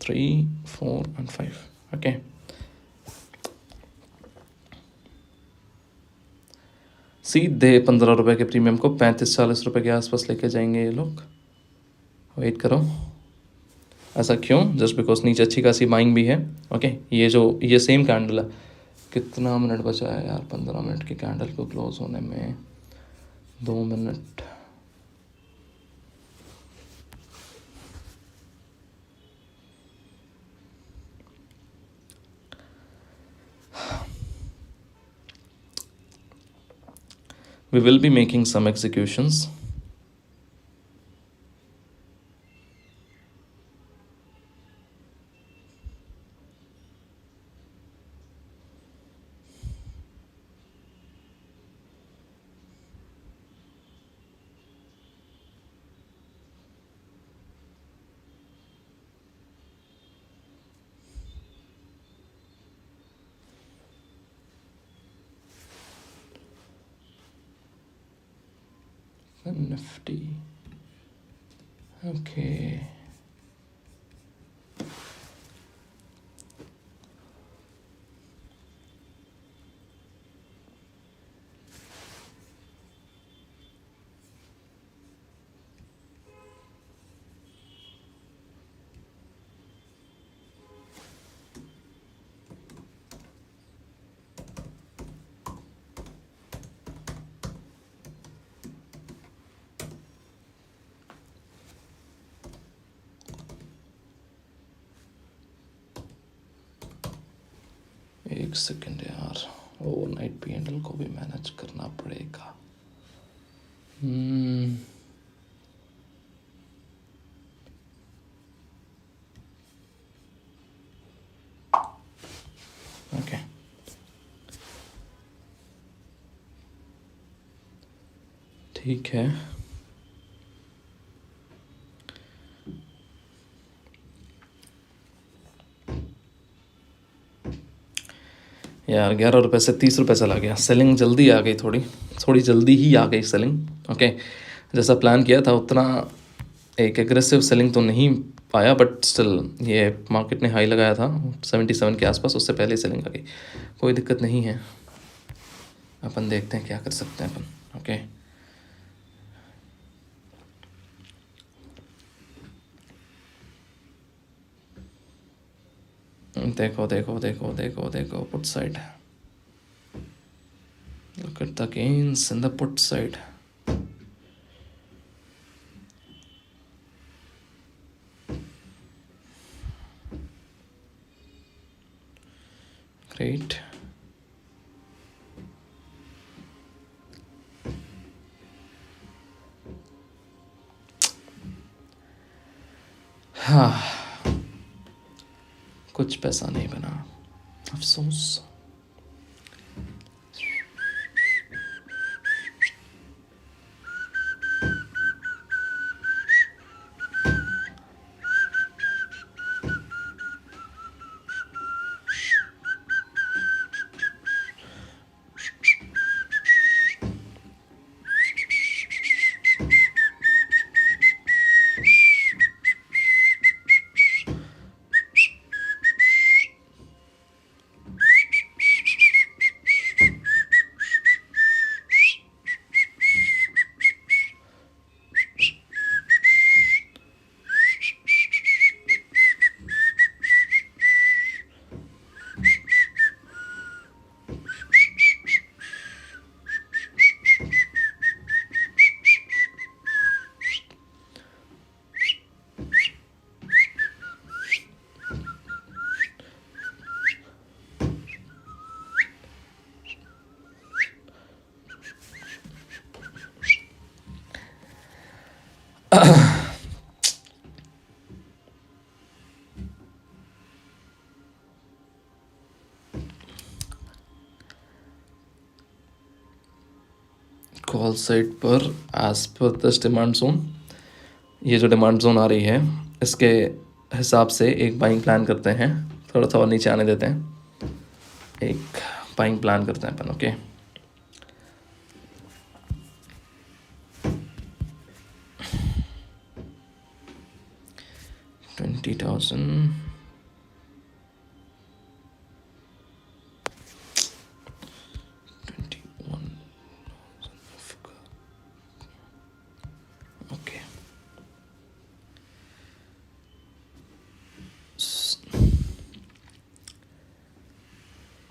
3, 4 and 5. Okay, सीधे 15 रुपये के प्रीमियम को 35-40 रुपये के आसपास लेके जाएंगे ये लोग. वेट करो. ऐसा क्यों? जस्ट बिकॉज नीचे अच्छी खासी बाइंग भी है. ओके, ये सेम कैंडल है. कितना मिनट बचा है यार? 15 मिनट की कैंडल को क्लोज होने में 2 minute. We will be making some executions. Nifty. Okay. एक सेकेंड यार, ओवरनाइट पीएनएल को भी मैनेज करना पड़ेगा. ओके, ठीक है. यार 11 रुपये से 30 रुपये चला गया. सेलिंग जल्दी आ गई, थोड़ी जल्दी ही आ गई सेलिंग. ओके, जैसा प्लान किया था उतना एक एग्रेसिव सेलिंग तो नहीं पाया, बट स्टिल ये मार्केट ने हाई लगाया था 77 के आसपास, उससे पहले सेलिंग आ गई. कोई दिक्कत नहीं है, अपन देखते हैं क्या कर सकते हैं अपन. ओके, देखो put side. Look at the gains in the put side. Great. कुछ पैसा नहीं बना, अफसोस। कॉल साइट पर as per this demand zone, ये जो डिमांड जोन आ रही है इसके हिसाब से एक बाइंग प्लान करते हैं। थोड़ा सा और नीचे आने देते हैं, एक बाइंग प्लान करते हैं अपन। Okay, $20,000, okay.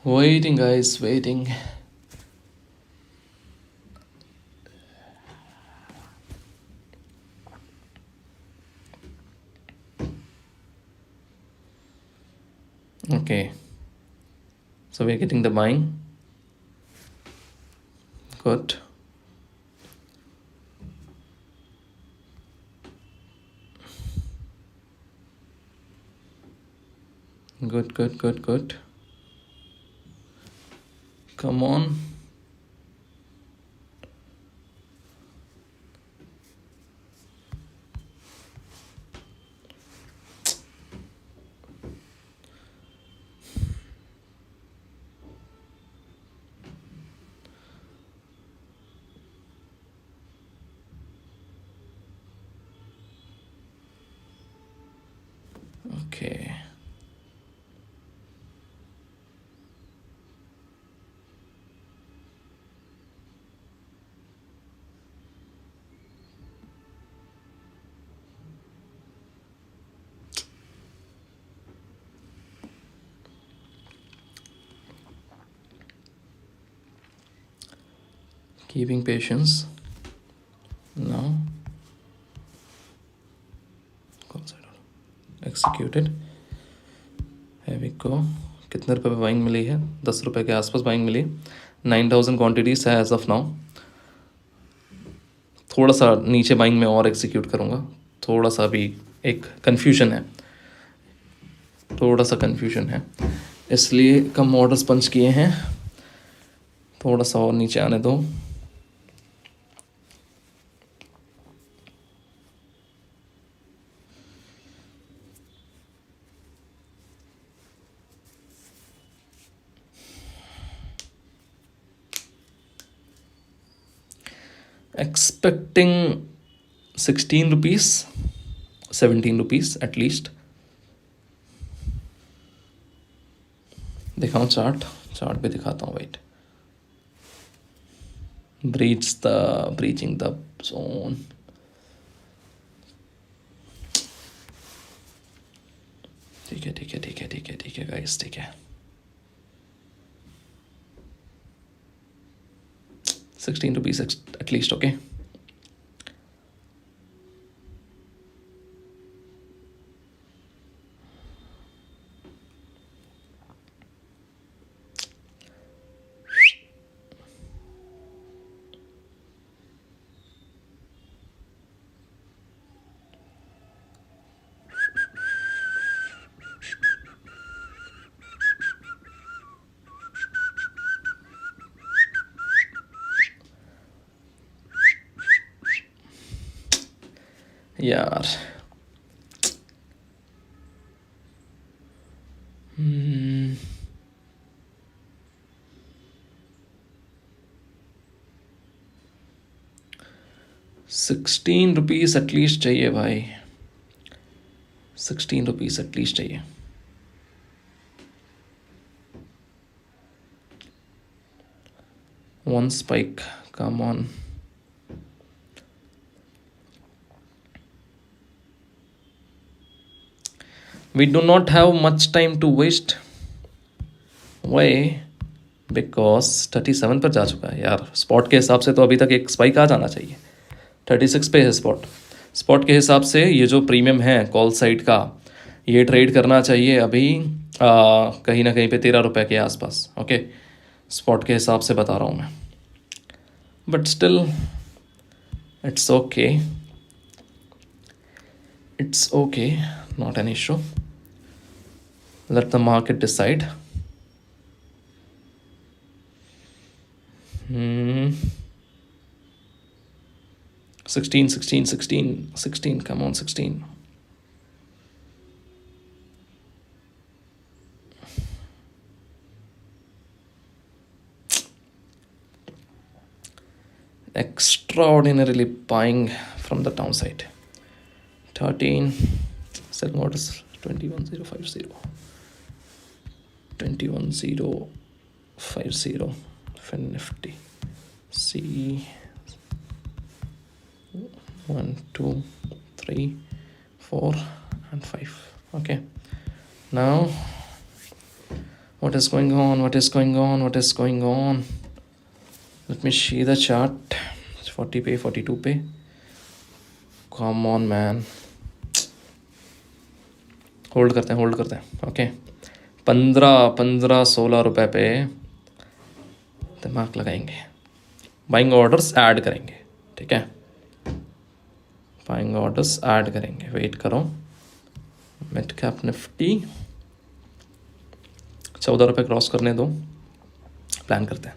Waiting guys, waiting. Okay, so we're getting the buying. Good. Good. Come on. Okay. Keeping patience. Now. Executed. Here we go. कितने रुपए पे बाइंग मिली है? 10 रुपए के आसपास बाइंग मिली। 9,000 क्वांटिटीज है एज ऑफ नाउ। थोड़ा सा नीचे बाइंग में और एग्जीक्यूट करूँगा। थोड़ा सा भी एक कन्फ्यूजन है, इसलिए कम ऑर्डर्स पंच किए हैं। थोड़ा सा और नीचे आने दो। Expecting 16 rupees, 17 rupees at least. दिखाऊं चार्ट भी दिखाता हूँ। Wait, breaching the zone. ठीक है गाइस, ठीक है। 16 rupees at least, okay. यार। 16 रुपीज़ एटलीस्ट चाहिए भाई, 16 रुपीज़ एटलीस्ट चाहिए। One spike, come on. We do not have much time to waste. Why? Because 37 पर जा चुका है यार। स्पॉट के हिसाब से तो अभी तक एक स्पाइक आ जाना चाहिए। 36 पे है स्पॉट। स्पॉट के हिसाब से ये जो प्रीमियम है कॉल साइड का, ये ट्रेड करना चाहिए अभी कहीं ना कहीं पे 13 रुपये के आसपास। ओके, स्पॉट के हिसाब से बता रहा हूँ मैं, but still it's okay, it's okay, not an issue. Let the market decide. 16, 16, 16, 16, come on 16. Extraordinarily buying from the downside. 13, selling orders 21050, 21050, Fin Nifty, C 1 2 3 4 and 5. Okay, now what is going on, what is going on, what is going on? Let me see the chart. 40 पे 42 पे, come on man, hold करते हैं, hold करते हैं। Okay, 15-16 रुपये पे दिमाग लगाएंगे, बाइंग ऑर्डर्स ऐड करेंगे। ठीक है, बाइंग ऑर्डर्स ऐड करेंगे। वेट करो, मिड कैप निफ्टी 14 रुपये क्रॉस करने दो, प्लान करते हैं।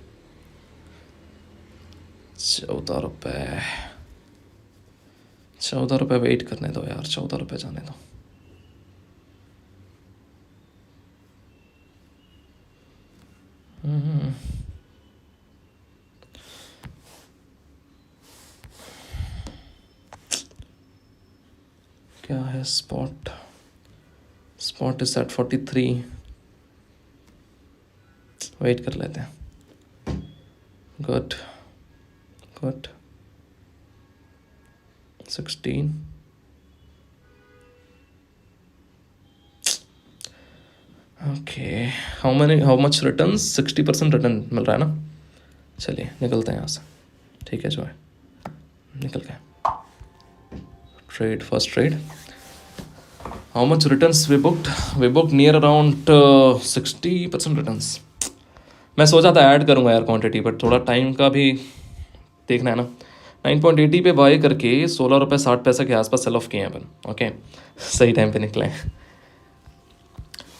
14 रुपये, 14 रुपये वेट करने दो यार, 14 रुपये जाने दो। क्या है spot? Spot is at 43, wait कर लेते हैं। Good good, 16, okay. How much return? 60% return मिल रहा है ना। चलिए निकलते हैं यहाँ से। ठीक है जो है, निकल गए। Trade, first trade. How much returns we booked? We booked near around 60% returns. मैं सोचा था ऐड करूँगा यार क्वांटिटी, बट थोड़ा टाइम का भी देखना है ना। 9.80 पे बाय करके 16 रुपये 60 पैसे के आसपास सेल ऑफ किए हैं अपन। ओके, सही टाइम पे निकले हैं।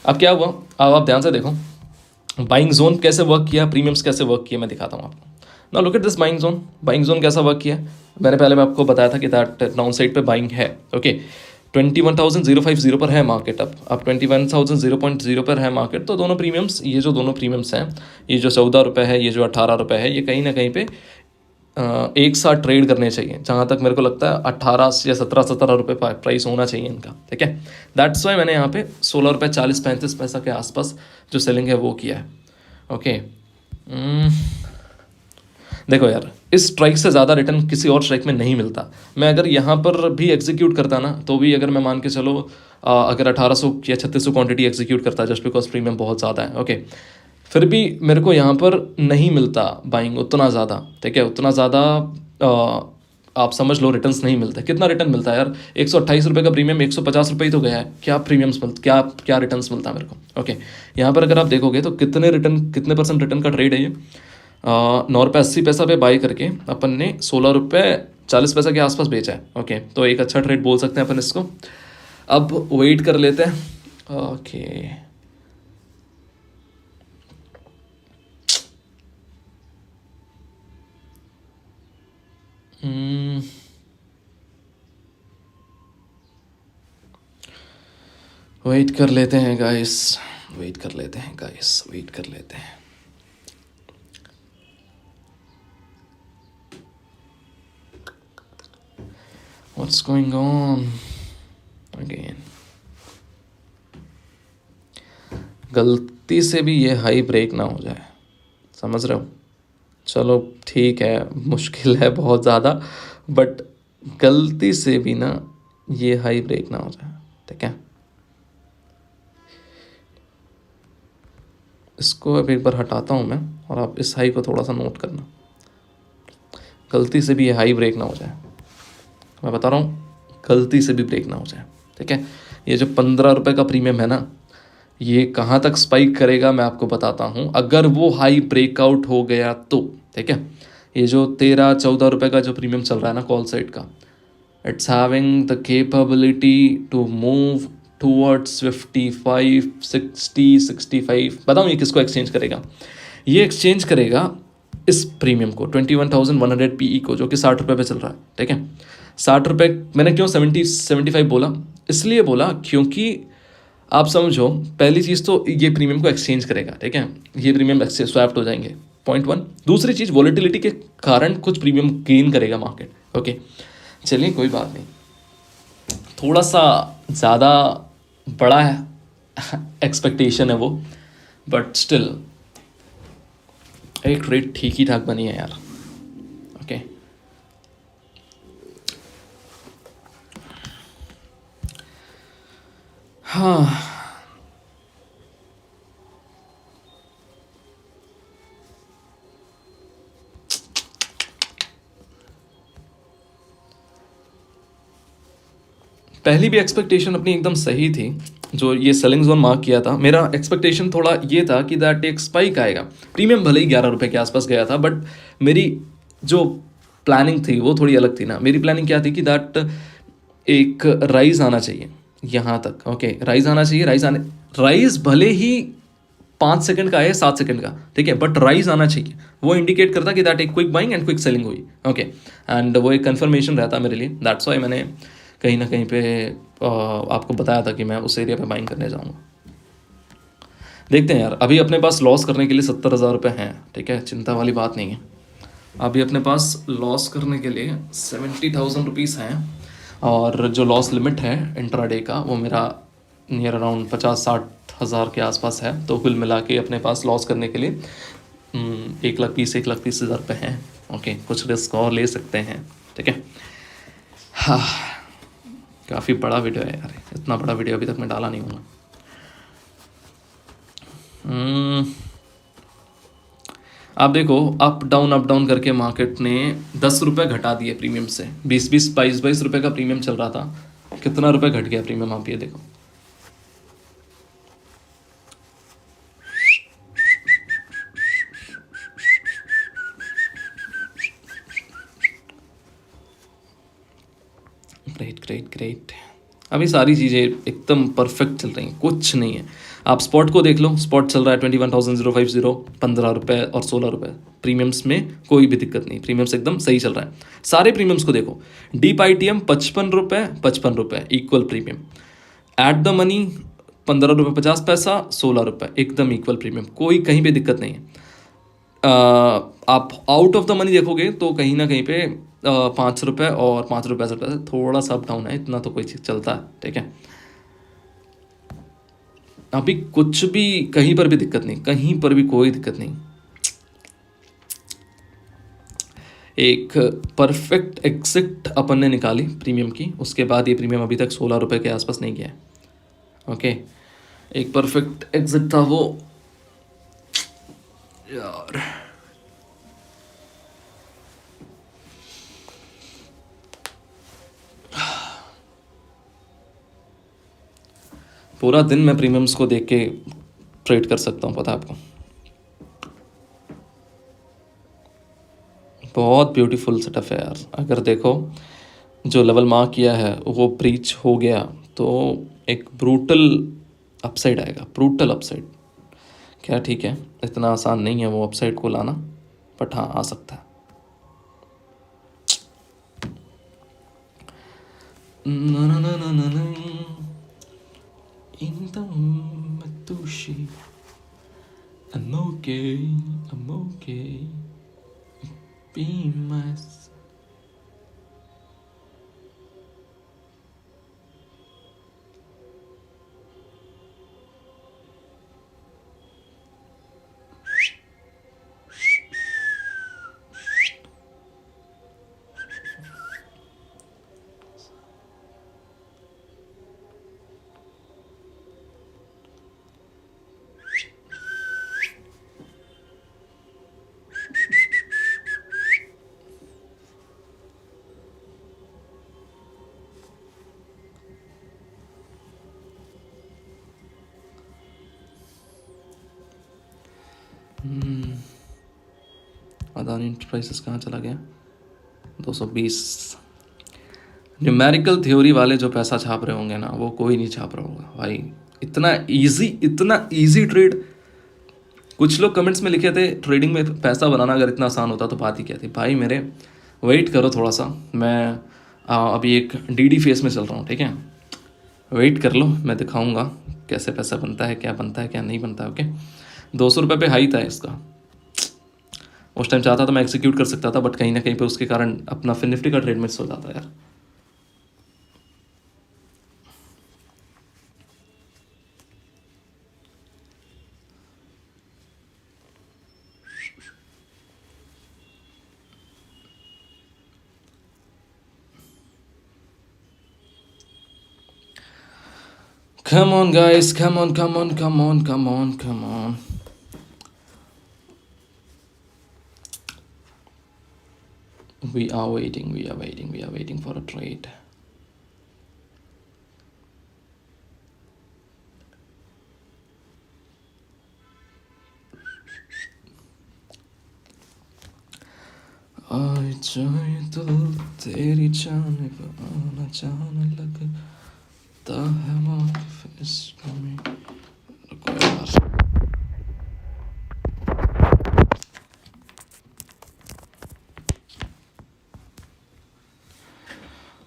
अब क्या हुआ, अब आप ध्यान से देखो बाइंग जोन कैसे वर्क किया, प्रीमियम्स कैसे वर्क किया, मैं दिखाता हूँ आपको। ना look at this buying zone. Buying zone कैसा वर्क किया, मैंने पहले आपको बताया था कि दैट डाउन साइड पे बाइंग है। ओके, 21,050 पर है मार्केट। अब 21,000 पर है मार्केट। तो दोनों प्रीमियम्स, ये जो दोनों प्रीमियम्स हैं, ये जो 14 रुपये है, ये जो 18 रुपये है, ये कहीं ना कहीं पे एक साथ ट्रेड करने चाहिए। जहाँ तक मेरे को लगता है 18 या 17-17 रुपये प्राइस होना चाहिए इनका। ठीक है, दैट्स वाई मैंने यहाँ पे 16 रुपये 40-35 पैसा के आसपास जो सेलिंग है वो किया है। ओके, देखो यार, इस स्ट्राइक से ज़्यादा रिटर्न किसी और स्ट्राइक में नहीं मिलता। मैं अगर यहाँ पर भी एग्जीक्यूट करता ना, तो भी अगर मैं मान के चलो अगर 1800 या 3600 क्वांटिटी एग्जीक्यूट करता, जस्ट बिकॉज प्रीमियम बहुत ज़्यादा है। ओके, फिर भी मेरे को यहाँ पर नहीं मिलता बाइंग उतना ज़्यादा। ठीक है, उतना ज़्यादा आप समझ लो रिटर्न्स नहीं मिलता। कितना रिटर्न मिलता है यार? 128 रुपये का प्रीमियम 150 रुपये ही तो गया है। क्या प्रीमियम्स क्या क्या रिटर्न्स मिलता है मेरे को? ओके, यहाँ पर अगर आप देखोगे तो कितने परसेंट रिटर्न का ट्रेड है ये। 9 रुपये 80 पैसा पे बाई करके अपन ने 16 रुपये 40 पैसा के आसपास बेचा है। ओके, तो एक अच्छा ट्रेड बोल सकते हैं अपन इसको। अब वेट कर लेते हैं। ओके, वेट कर लेते हैं गाइस, वेट कर लेते हैं गाइस, वेट कर लेते हैं। What's going on again? गलती से भी ये हाई ब्रेक ना हो जाए, समझ रहे हो? चलो ठीक है, मुश्किल है बहुत ज़्यादा, बट गलती से भी ना ये हाई ब्रेक ना हो जाए, ठीक है? इसको अब एक बार हटाता हूँ मैं, और आप इस हाई को थोड़ा सा नोट करना। गलती से भी ये हाई ब्रेक ना हो जाए, मैं बता रहा हूँ, गलती से भी ब्रेक ना हो जाए, ठीक है? ये जो 15 रुपये का प्रीमियम है ना, ये कहाँ तक स्पाइक करेगा मैं आपको बताता हूँ, अगर वो हाई ब्रेकआउट हो गया तो, ठीक है? ये जो 13-14 रुपये का जो प्रीमियम चल रहा है ना कॉल साइड का, it's having the capability to move towards 55, 60, 65। बताऊँ ये किसको एक्सचेंज करेगा? ये एक्सचेंज करेगा इस प्रीमियम को, 21,100 PE को, जो कि 60 रुपये पे चल रहा है, ठीक है? 60 रुपये। मैंने क्यों 70-75 बोला? इसलिए बोला क्योंकि आप समझो, पहली चीज़ तो ये प्रीमियम को एक्सचेंज करेगा, ठीक है? ये प्रीमियम स्वैप्ट हो जाएंगे, पॉइंट 1। दूसरी चीज़, वॉलेटिलिटी के कारण कुछ प्रीमियम गेन करेगा मार्केट, ओके? चलिए कोई बात नहीं, थोड़ा सा ज़्यादा बड़ा है एक्सपेक्टेशन है वो, बट स्टिल एक रेट ठीक ही ठाक बनी है यार, ओके? हाँ, पहली भी एक्सपेक्टेशन अपनी एकदम सही थी, जो ये सेलिंग जोन मार्क किया था, मेरा एक्सपेक्टेशन थोड़ा ये था कि दैट एक स्पाइक आएगा। प्रीमियम भले ही 11 रुपये के आसपास गया था, बट मेरी जो प्लानिंग थी वो थोड़ी अलग थी ना। मेरी प्लानिंग क्या थी कि दैट एक राइज आना चाहिए यहाँ तक, ओके? राइज आना चाहिए, राइज भले ही 5 सेकंड का है, 7 सेकंड का, ठीक है, बट राइज आना चाहिए। वो इंडिकेट करता कि दैट एक quick buying and quick selling हुई, ओके? एंड वो एक कंफर्मेशन रहता मेरे लिए, दैट्स वाई मैंने कहीं ना कहीं पे आपको बताया था कि मैं उस एरिया पे बाइंग करने जाऊँगा। देखते हैं यार, अभी अपने पास लॉस करने के लिए 70,000 रुपये हैं, ठीक है? चिंता वाली बात नहीं है। अभी अपने पास लॉस करने के लिए 70,000 रुपीज़ हैं, और जो लॉस लिमिट है इंट्राडे का वो मेरा नियर अराउंड 50-60 हज़ार के आसपास है। तो कुल मिला के अपने पास लॉस करने के लिए 1,20,000-1,30,000 रुपये हैं, ओके? कुछ रिस्क और ले सकते हैं, ठीक है? हाँ, काफ़ी बड़ा वीडियो है यार, इतना बड़ा वीडियो अभी तक मैं डाला नहीं हूँ। आप देखो, अप डाउन करके मार्केट ने 10 रुपये घटा दिए प्रीमियम से। 20-20, 22-22 रुपये का प्रीमियम चल रहा था, कितना रुपये घट गया प्रीमियम, आप ये देखो। Great great great. अभी सारी चीज़ें एकदम परफेक्ट चल रही हैं, कुछ नहीं है। आप स्पॉट को देख लो, स्पॉट चल रहा है 21,050, 15 रुपये और 16 रुपये। प्रीमियम्स में कोई भी दिक्कत नहीं, प्रीमियम्स एकदम सही चल रहा है। सारे प्रीमियम्स को देखो, डीप ITM 55 रुपये, 55 रुपये equal premium. At the money 15 रुपये 50 पैसा, 16 रुपये, एकदम इक्वल प्रीमियम, कोई कहीं पे दिक्कत नहीं है। आप आउट ऑफ द मनी देखोगे तो कहीं ना कहीं पे 5 रुपये और 5 रुपये 60 पैसे थोड़ा सा अप डाउन है, इतना तो कोई चीज़ चलता है, ठीक है? अभी कुछ भी कहीं पर भी दिक्कत नहीं, कहीं पर भी कोई दिक्कत नहीं। एक परफेक्ट एग्जिट अपन ने निकाली प्रीमियम की, उसके बाद ये प्रीमियम अभी तक 16 रुपये के आसपास नहीं गया है, ओके? एक परफेक्ट एग्जिट था वो यार। पूरा दिन मैं प्रीमियम्स को देख के ट्रेड कर सकता हूँ, पता है आपको? बहुत ब्यूटीफुल सेटअप है यार। अगर देखो, जो लेवल मार्क किया है वो ब्रीच हो गया तो एक ब्रूटल अपसाइड आएगा, ब्रूटल अपसाइड। क्या ठीक है, इतना आसान नहीं है वो अपसाइड को लाना, बट हाँ आ सकता है। Então, Matushi. I'm okay, I'm okay. Be myself. Adani enterprises कहाँ चला गया? 220। न्यूमेरिकल थ्योरी वाले जो पैसा छाप रहे होंगे ना, वो कोई नहीं छाप रहा होगा भाई। इतना इजी ट्रेड। कुछ लोग कमेंट्स में लिखे थे ट्रेडिंग में पैसा बनाना अगर इतना आसान होता तो बात ही क्या थी। भाई मेरे वेट करो थोड़ा सा। मैं अभी एक डीडी फेस में चल रहा हूँ, ठीक है? वेट कर लो, मैं दिखाऊंगा कैसे पैसा बनता है, क्या बनता है, क्या नहीं बनता है। ओके, 200 रुपये पे हाई था इसका। उस टाइम चाहता तो मैं एग्जीक्यूट कर सकता था, बट कहीं ना कहीं पे उसके कारण अपना फिर निफ्टी का ट्रेड मिस हो जाता यार। Come on guys, come on, come on, come on, come on, come on. We are waiting, we are waiting, we are waiting for a trade. आई जाए तो तेरी जानिब आना जाने लगता है वाकिफ इसमें। रुको यार,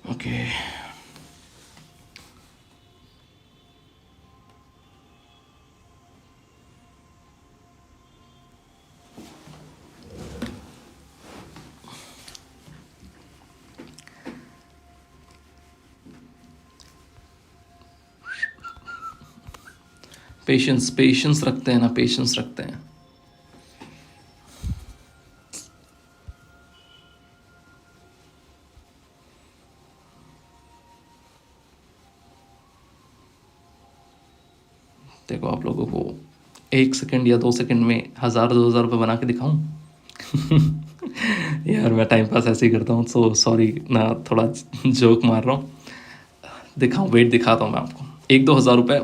ओके। पेशेंस रखते हैं ना, पेशेंस रखते हैं। देखो आप लोगों को 1 सेकंड या 2 सेकंड में 1000-2000 रुपये बना के दिखाऊं? यार मैं टाइम पास ऐसे ही करता हूँ, सो सॉरी ना, थोड़ा जोक मार रहा हूँ। दिखाऊं? वेट दिखाता हूँ मैं आपको। 1-2 हज़ार रुपये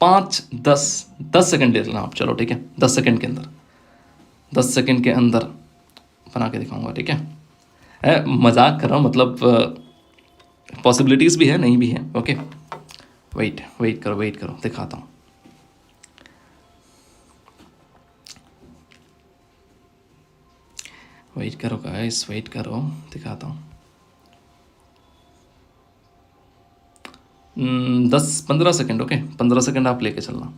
5-10 सेकंड ले लेना आप। चलो ठीक है, 10 सेकंड के अंदर, 10 सेकंड के अंदर बना के दिखाऊंगा, ठीक है? मजाक कर रहा हूँ, मतलब पॉसिबिलिटीज़ भी है, नहीं भी है। ओके, वेट करो, दिखाता हूँ। वेट करो गाइस, वेट करो, दिखाता हूँ। 10-15 सेकंड। ओके, 15 सेकंड आप लेके चलना।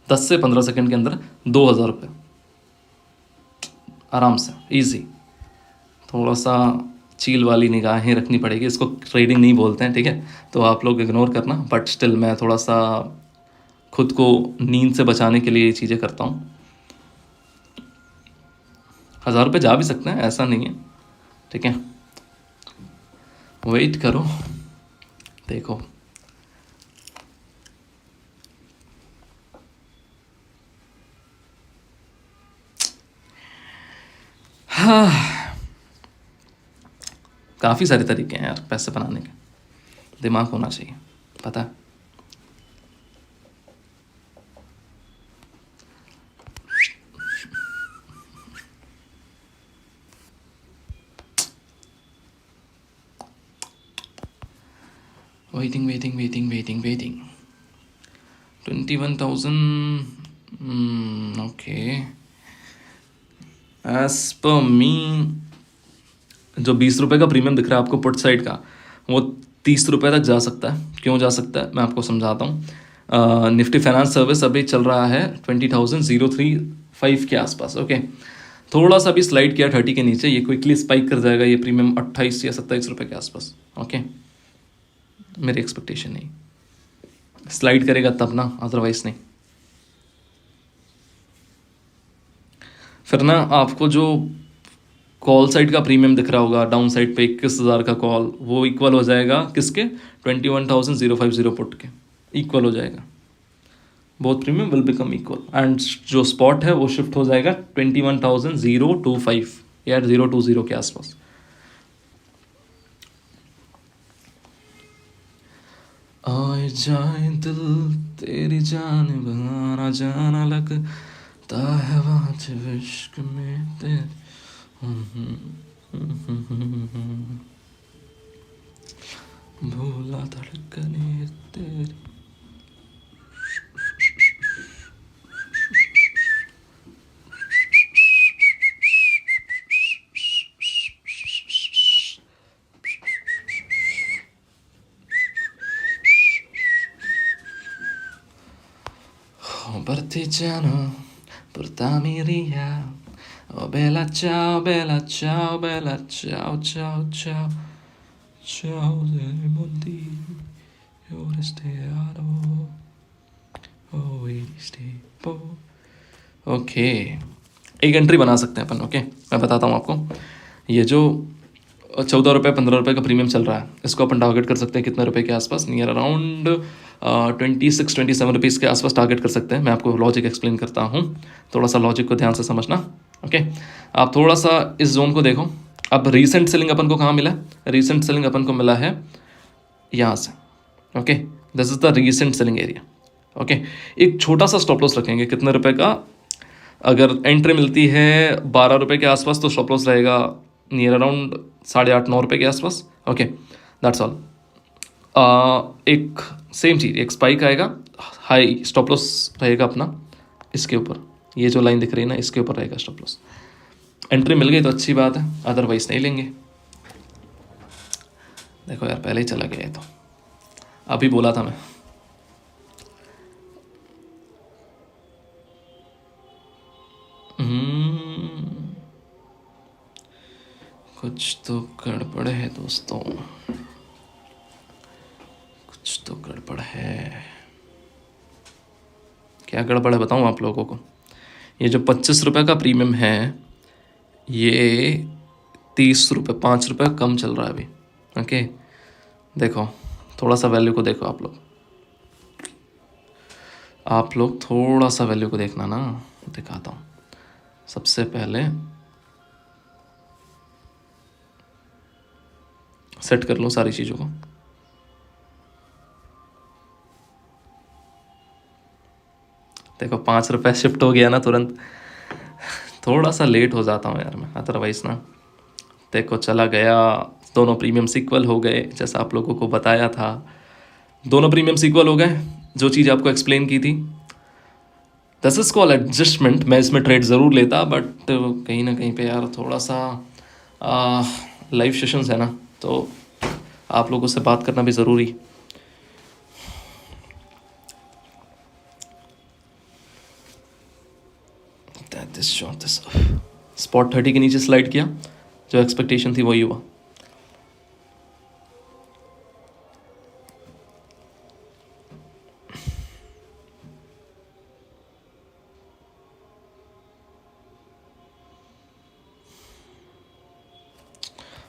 10 से 15 सेकंड के अंदर 2000 रुपये आराम से, इजी। थोड़ा सा चील वाली निगाहें रखनी पड़ेगी, इसको ट्रेडिंग नहीं बोलते हैं, ठीक है? तो आप लोग इग्नोर करना, बट स्टिल मैं थोड़ा सा खुद को नींद से बचाने के लिए ये चीज़ें करता हूँ। 1000 रुपये जा भी सकते हैं, ऐसा नहीं है, ठीक है? वेट करो, देखो। हाँ, काफ़ी सारे तरीके हैं यार पैसे बनाने के, दिमाग होना चाहिए, पता है? वेटिंग 21,000। ओके, एज पर मी जो 20 रुपये का प्रीमियम दिख रहा है आपको पुट साइड का, वो 30 रुपये तक जा सकता है। क्यों जा सकता है, मैं आपको समझाता हूँ। निफ्टी फाइनेंस सर्विस अभी चल रहा है 20,035 के आसपास। ओके, थोड़ा सा भी स्लाइड किया 30 के नीचे, ये क्विकली स्पाइक कर जाएगा ये प्रीमियम 28 या 27 रुपये के आसपास। ओके, मेरी एक्सपेक्टेशन नहीं, स्लाइड करेगा तब ना, अदरवाइज नहीं। फिर ना आपको जो कॉल साइड का प्रीमियम दिख रहा होगा डाउन साइड पे 21,000 का कॉल, वो इक्वल हो जाएगा किसके, 21,050 पुट के इक्वल हो जाएगा। Both premium will become equal and जो स्पॉट है वो शिफ्ट हो जाएगा 21,025 या 020 के आसपास। आए जाए दिल तेरी जान बहाना जाना लगता है वाज इश्क में तेरे भूला धड़कने तेरी। Partigiano, portami via. Oh bella ciao, bella ciao, bella ciao, ciao, ciao. Ciao del mondi, io resterò. Oh, po. Okay, एक एंट्री बना सकते हैं अपन। ओके, मैं बताता हूँ आपको। ये जो 14 रुपये 15 रुपये का प्रीमियम चल रहा है, इसको अपन टारगेट कर सकते हैं कितने रुपए के आसपास, नियर अराउंड 26-27 रुपीज़ के आसपास टारगेट कर सकते हैं। मैं आपको लॉजिक एक्सप्लेन करता हूँ, थोड़ा सा लॉजिक को ध्यान से समझना। ओके, आप थोड़ा सा इस जोन को देखो। अब रीसेंट सेलिंग अपन को कहाँ मिला, रीसेंट सेलिंग अपन को मिला है यहाँ से। Okay, this is the recent selling area. Okay, एक छोटा सा स्टॉप लॉस रखेंगे कितने रुपए का, अगर एंट्री मिलती है 12 रुपये के आसपास तो स्टॉप लॉस रहेगा नियर अराउंड 8.5-9 रुपये के आसपास। Okay, that's all. एक सेम चीज़, एक स्पाइक आएगा, हाई स्टॉप लॉस रहेगा अपना इसके ऊपर, ये जो लाइन दिख रही है ना इसके ऊपर रहेगा स्टॉप लॉस। एंट्री मिल गई तो अच्छी बात है, अदरवाइज नहीं लेंगे। देखो यार, पहले ही चला गया है तो अभी बोला था मैं। कुछ तो गड़बड़ है दोस्तों, कुछ तो गड़बड़ है। क्या गड़बड़ है बताऊँ आप लोगों को। ये जो 25 रुपये का प्रीमियम है, ये 30 रुपये 5 रुपये कम चल रहा है अभी। ओके, देखो थोड़ा सा वैल्यू को देखो आप लोग थोड़ा सा वैल्यू को देखना ना, दिखाता हूँ। सबसे पहले सेट कर लो सारी चीज़ों को। देखो 5 रुपये शिफ्ट हो गया ना तुरंत। थोड़ा सा लेट हो जाता हूँ यार मैं, अदरवाइज ना। देखो चला गया, दोनों प्रीमियम इक्वल हो गए जैसा आप लोगों को बताया था। दोनों प्रीमियम इक्वल हो गए, जो चीज़ आपको एक्सप्लेन की थी। This is call adjustment. मैं इसमें ट्रेड ज़रूर लेता, बट कहीं ना कहीं पे यार थोड़ा सा लाइव सेशंस है ना, तो आप लोगों से बात करना भी ज़रूरी। स्पॉट 30 के नीचे स्लाइड किया, जो एक्सपेक्टेशन थी वही हुआ।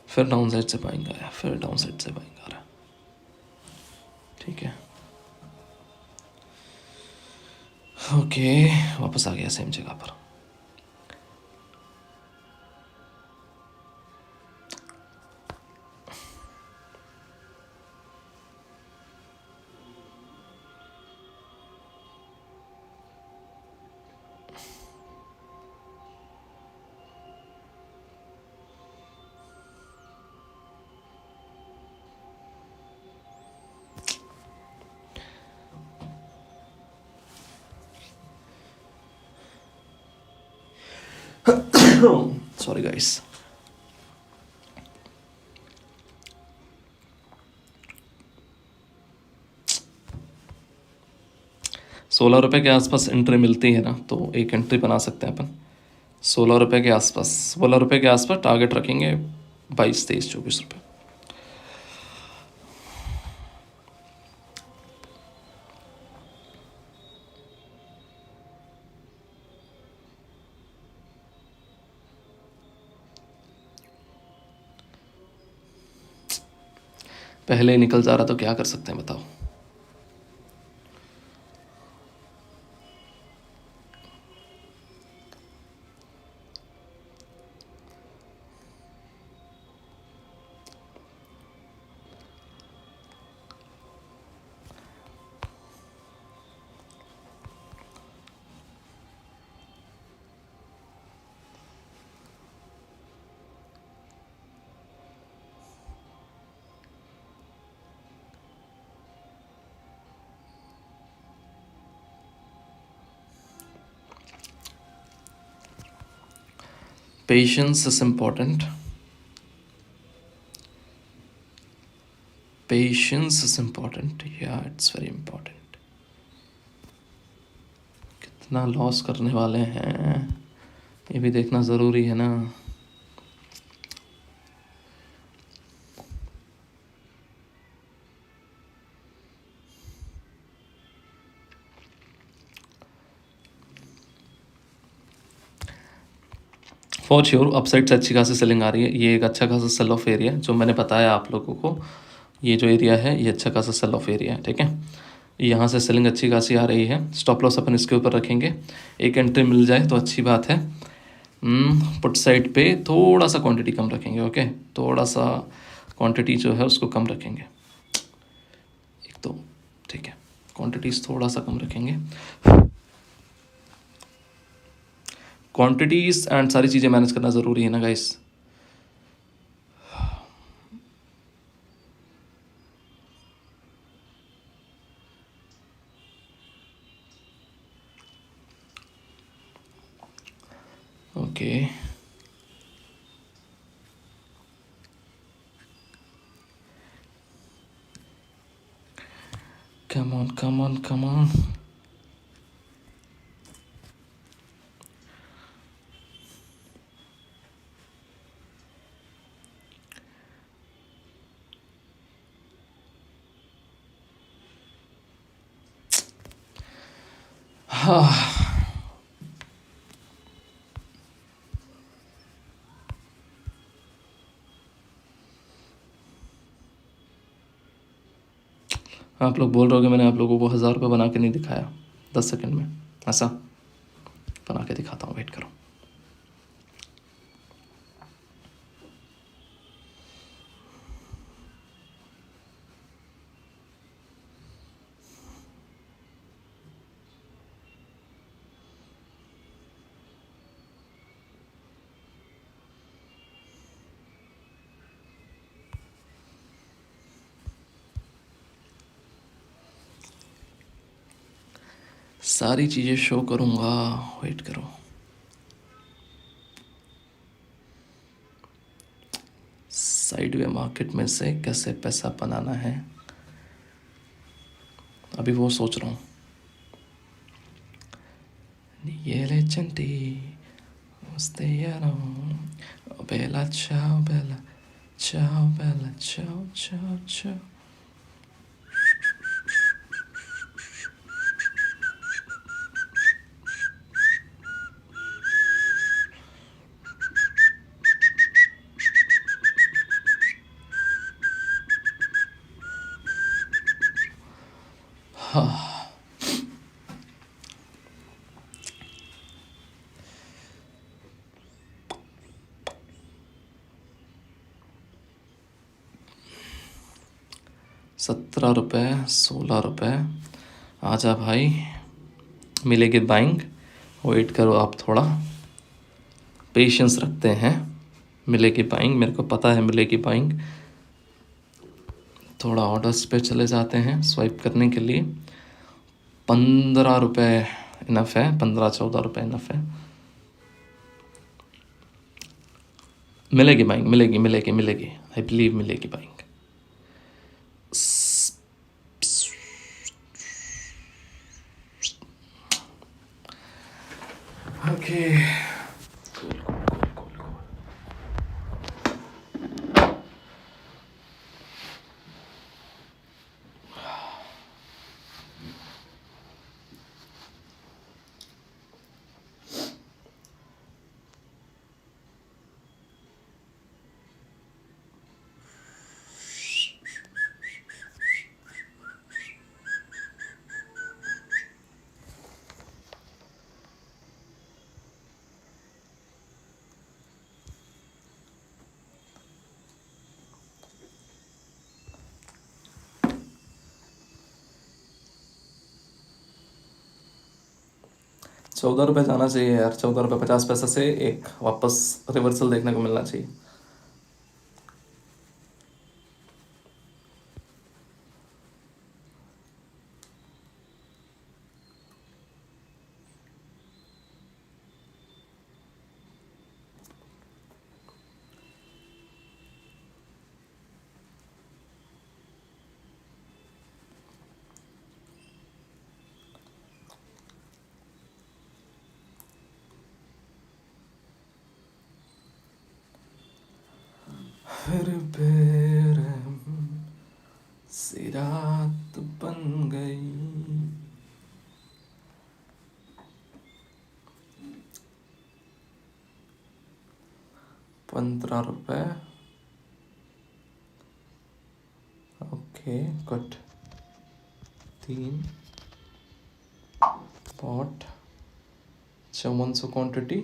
फिर डाउन साइड से बाइंग आया, फिर डाउन साइड से बाइंग आ रहा है। ठीक है, ओके, वापस आ गया सेम जगह पर। Sorry guys. ₹16 के आसपास एंट्री मिलती है ना, तो एक एंट्री बना सकते हैं अपन। ₹16 के आसपास, ₹16 के आसपास टारगेट रखेंगे, 22, 23, ₹24। पहले ही निकल जा रहा तो क्या कर सकते हैं बताओ। Patience is important. Patience is important. Yeah, it's very important. कितना लॉस करने वाले हैं ये भी देखना ज़रूरी है ना। फॉर श्योर अपसाइड से अच्छी खासी सेलिंग आ रही है। ये एक अच्छा खासा सेल ऑफ एरिया जो मैंने बताया आप लोगों को, ये जो एरिया है ये अच्छा खासा सेल ऑफ एरिया है, ठीक है। यहाँ से सेलिंग अच्छी खासी आ रही है। स्टॉप लॉस अपन इसके ऊपर रखेंगे, एक एंट्री मिल जाए तो अच्छी बात है। पुट साइड पे थोड़ा सा क्वांटिटी कम रखेंगे, ओके, थोड़ा सा क्वांटिटी जो है उसको कम रखेंगे, एक तो ठीक है, क्वांटिटीज थोड़ा सा कम रखेंगे। क्वांटिटीज एंड सारी चीज़ें मैनेज करना ज़रूरी है ना guys. Okay, come on come on come on. आप लोग बोल रहे हो कि मैंने आप लोगों को 1000 रुपये बना के नहीं दिखाया 10 सेकंड में, ऐसा बना के दिखाता हूँ, वेट करो। सारी चीज़ें शो करूँगा, वेट करो। साइडवे मार्केट में से कैसे पैसा बनाना है अभी वो सोच रहा हूँ। ये ले चंटी उस्ते यारो, बेला चाओ बेला चाओ बेला चाओ चाओ चाओ। ₹17, ₹16। आजा भाई, मिलेगी बाइंग, वेट करो आप, थोड़ा पेशेंस रखते हैं, मिलेगी बाइंग, मेरे को पता है मिलेगी बाइंग। थोड़ा ऑर्डर्स पे चले जाते हैं स्वाइप करने के लिए। ₹15 इनफ है, ₹15-14 इनफ है। मिलेगी बाइंग, मिलेगी मिलेगी मिलेगी, आई बिलीव मिलेगी बाइंग। ओके। ₹14 जाना चाहिए यार, ₹14.50 से एक वापस रिवर्सल देखने को मिलना चाहिए। फिर बेरहम सी रात बन गई। ₹15। Okay good. 3 पॉट 5400 क्वांटिटी,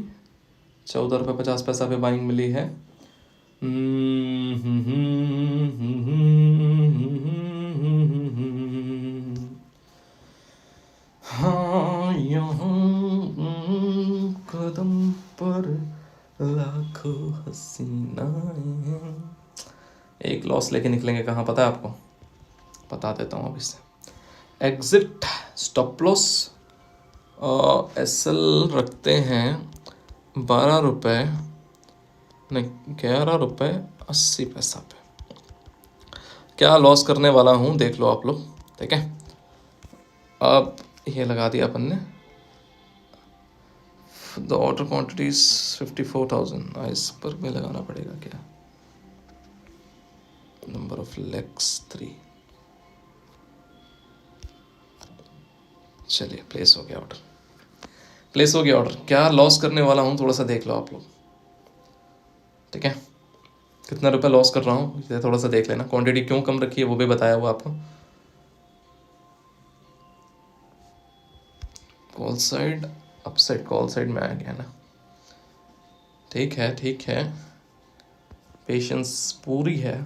₹14.50 पे बाइंग मिली है। हाँ यहाँ कदम पर लाखों हसीनाएं। एक लॉस लेके निकलेंगे कहाँ पता है आपको? बता देता हूँ अभी से। एग्जिट स्टॉप लॉस एसएल रखते हैं ₹12, नहीं ₹11.80 पे। क्या लॉस करने वाला हूँ देख लो आप लोग, ठीक है। अब ये लगा दिया अपन ने। The order quantities 54,000। इस पर भी लगाना पड़ेगा क्या? Number of legs 3। चलिए प्लेस हो गया ऑर्डर, प्लेस हो गया ऑर्डर। क्या लॉस करने वाला हूँ थोड़ा सा देख लो आप लोग, ठीक है। कितना रुपए लॉस कर रहा हूँ ये थोड़ा सा देख लेना। क्वांटिटी क्यों कम रखी है वो भी बताया हुआ आपको। Call side up side, call side में आ गया ना, ठीक है ठीक है। पेशेंस पूरी है,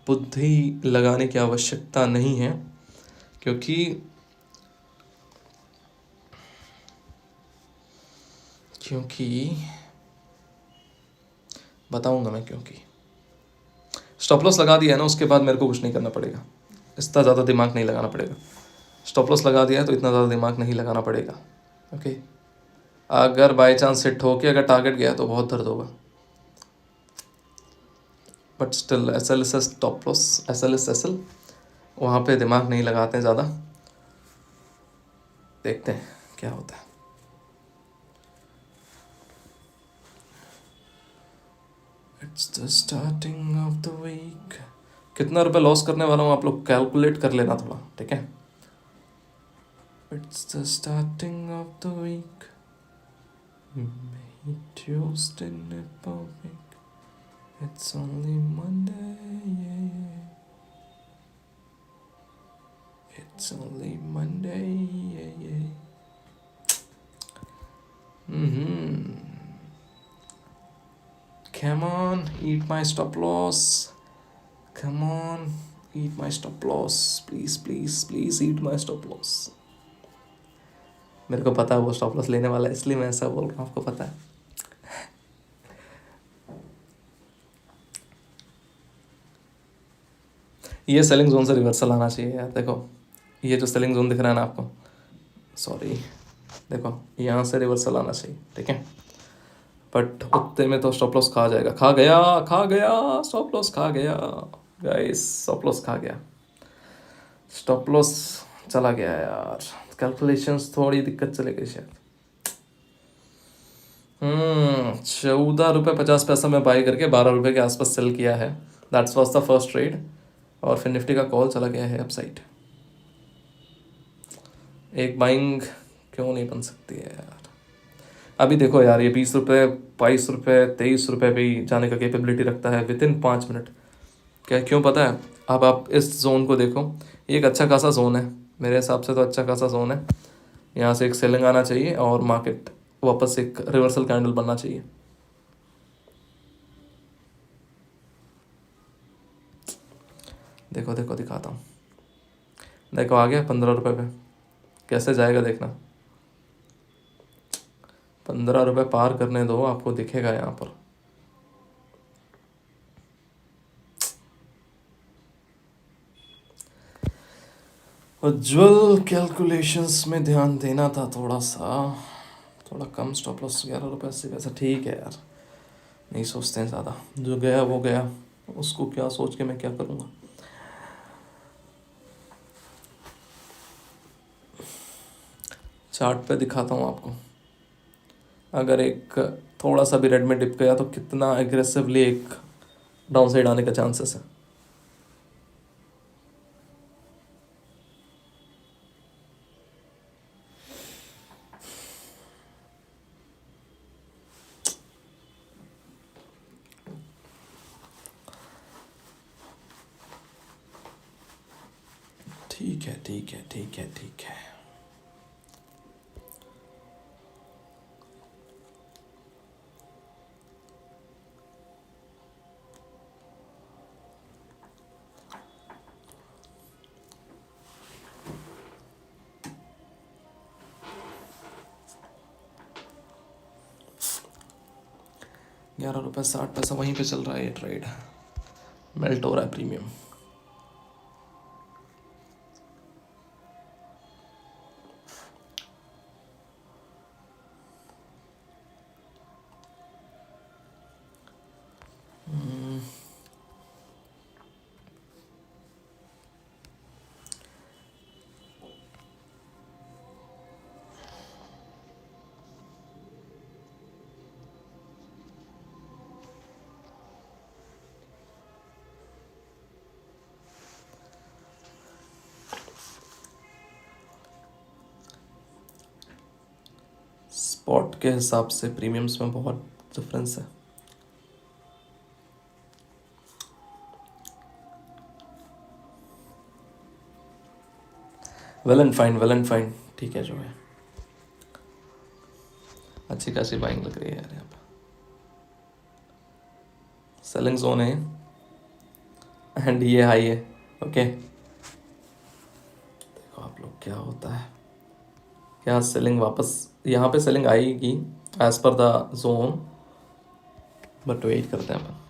बुद्धि लगाने की आवश्यकता नहीं है, क्योंकि बताऊंगा मैं। क्योंकि स्टॉप लॉस लगा दिया है ना, उसके बाद मेरे को कुछ नहीं करना पड़ेगा, इतना ज़्यादा दिमाग नहीं लगाना पड़ेगा। स्टॉप लॉस लगा दिया है तो इतना ज़्यादा दिमाग नहीं लगाना पड़ेगा, ओके। अगर बाई चांस हिट हो के अगर टारगेट गया तो बहुत दर्द होगा, but still SL is stop loss, SL is SL, वहाँ पे दिमाग नहीं लगाते हैं ज़्यादा। देखते हैं क्या होता है। It's the starting of the week. कितना रुपए लॉस करने वाला हूँ आप लोग कैलकुलेट कर लेना थोड़ा, ठीक है। It's the starting of the week, Tuesday नेपर week, it's only Monday, it's only Monday. Come on, eat my stop loss. Come on, eat my stop loss. Please, please, please eat my stop loss. मेरे को पता है वो stop loss लेने वाला है, इसलिए मैं ऐसा बोल रहा हूँ, आपको पता है। ये सेलिंग जोन से रिवर्सल आना चाहिए यार। देखो ये जो सेलिंग जोन दिख रहा है ना आपको, सॉरी, देखो यहाँ से रिवर्सल आना चाहिए, ठीक है। बट उतने में तो स्टॉप लॉस खा जाएगा, खा गया स्टॉप लॉस, खा गया गाइस, स्टॉप लॉस खा गया। स्टॉप लॉस चला गया यार, कैलकुलेशंस थोड़ी दिक्कत चले गई शायद। 14 रुपये 50 पैसा में बाई करके 12 रुपये के आसपास सेल किया है। That's was the first trade. और फिर निफ्टी का कॉल चला गया है अपसाइड। एक बाइंग क्यों नहीं बन सकती है यार। अभी देखो यार, ये 20 रुपये 22 रुपये 23 रुपये भी जाने का कैपेबिलिटी रखता है विद इन 5 मिनट। क्या क्यों पता है? अब आप इस जोन को देखो, ये एक अच्छा खासा जोन है मेरे हिसाब से, तो अच्छा खासा जोन है। यहाँ से एक सेलिंग आना चाहिए और मार्केट वापस एक रिवर्सल कैंडल बनना चाहिए। देखो देखो दिखाता हूँ, देखो आ गया 15 रुपये पे। कैसे जाएगा देखना, 15 रुपये पार करने दो, आपको दिखेगा यहाँ पर। उज्ज्वल कैलकुलेशंस में ध्यान देना था थोड़ा सा, थोड़ा कम स्टॉप लॉस। 11 रुपये 80 पैसा ठीक है यार, नहीं सोचते हैं ज़्यादा। जो गया वो गया, उसको क्या सोच के मैं क्या करूँगा। चार्ट पे दिखाता हूँ आपको, अगर एक थोड़ा सा भी रेड में डिप गया तो कितना एग्रेसिवली एक डाउन साइड आने का चांसेस है। ठीक है ठीक है ठीक है ठीक है। ₹11.60 वहीं पे चल रहा है ये ट्रेड, मेल्ट हो रहा है प्रीमियम। स्पॉट के हिसाब से प्रीमियम्स में बहुत डिफरेंस है। वेल एंड फाइन ठीक है जो है। अच्छी खासी बाइंग लग रही है यार यहाँ पे। सेलिंग जोन है एंड ये हाई है। ओके देखो आप लोग क्या होता है, क्या सेलिंग वापस यहाँ पे सेलिंग आएगी as per the zone, but wait करते हैं अपन।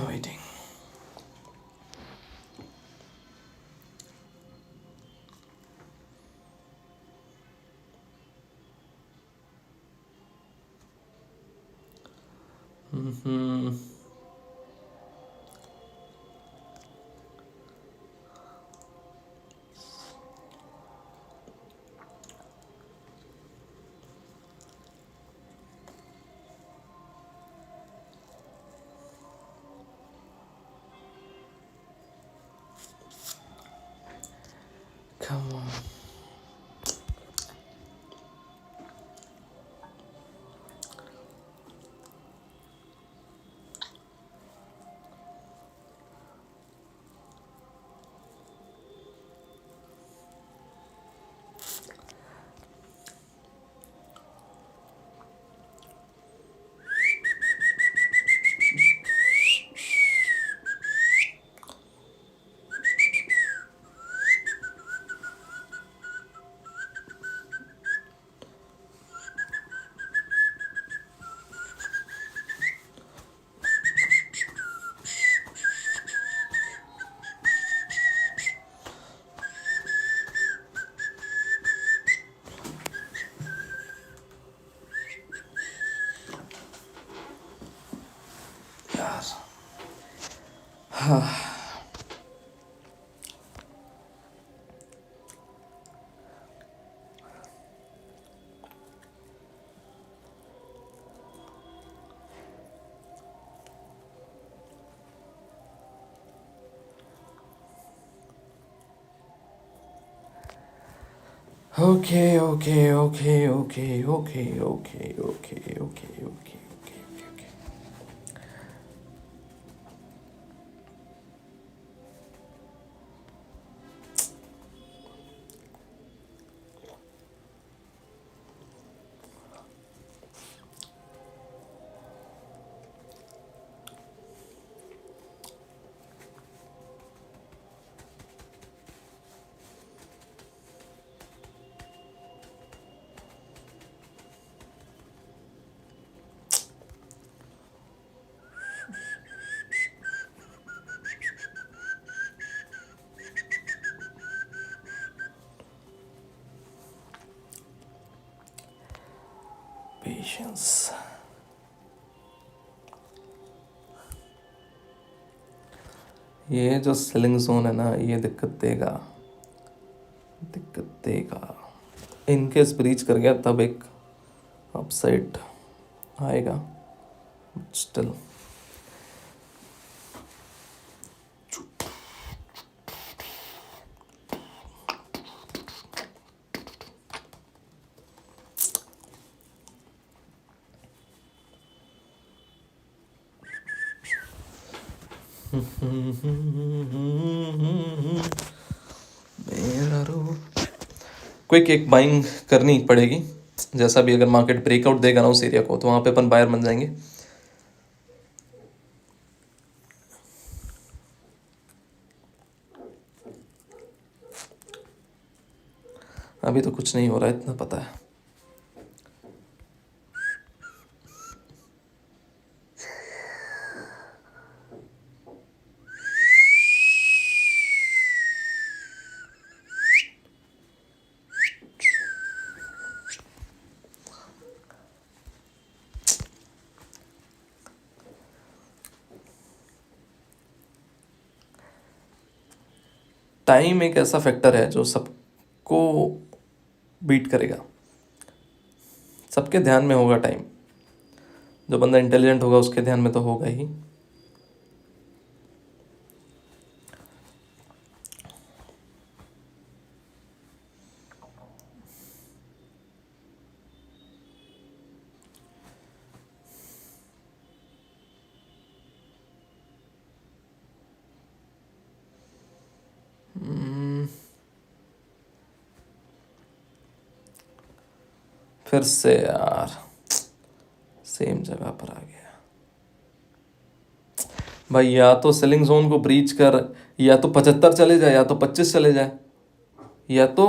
Waiting. Come on. Okay okay okay okay okay okay okay okay okay okay. Patience. ये जो सेलिंग जोन है ना, ये दिक्कत देगा, दिक्कत देगा। इनकेस ब्रीच कर गया तब एक अपसाइड आएगा, स्टिल। मेरा रू क्विक एक बाइंग करनी पड़ेगी, जैसा भी अगर मार्केट ब्रेकआउट देगा ना उस एरिया को, तो वहाँ पे अपन बायर बन जाएंगे। अभी तो कुछ नहीं हो रहा है, इतना पता है। टाइम एक ऐसा फैक्टर है जो सबको बीट करेगा, सबके ध्यान में होगा टाइम। जो बंदा इंटेलिजेंट होगा उसके ध्यान में तो होगा ही। फिर से यार सेम जगह पर आ गया भाई। या तो सेलिंग जोन को ब्रीच कर, या तो 75 चले जाए, या तो 25 चले जाए, या तो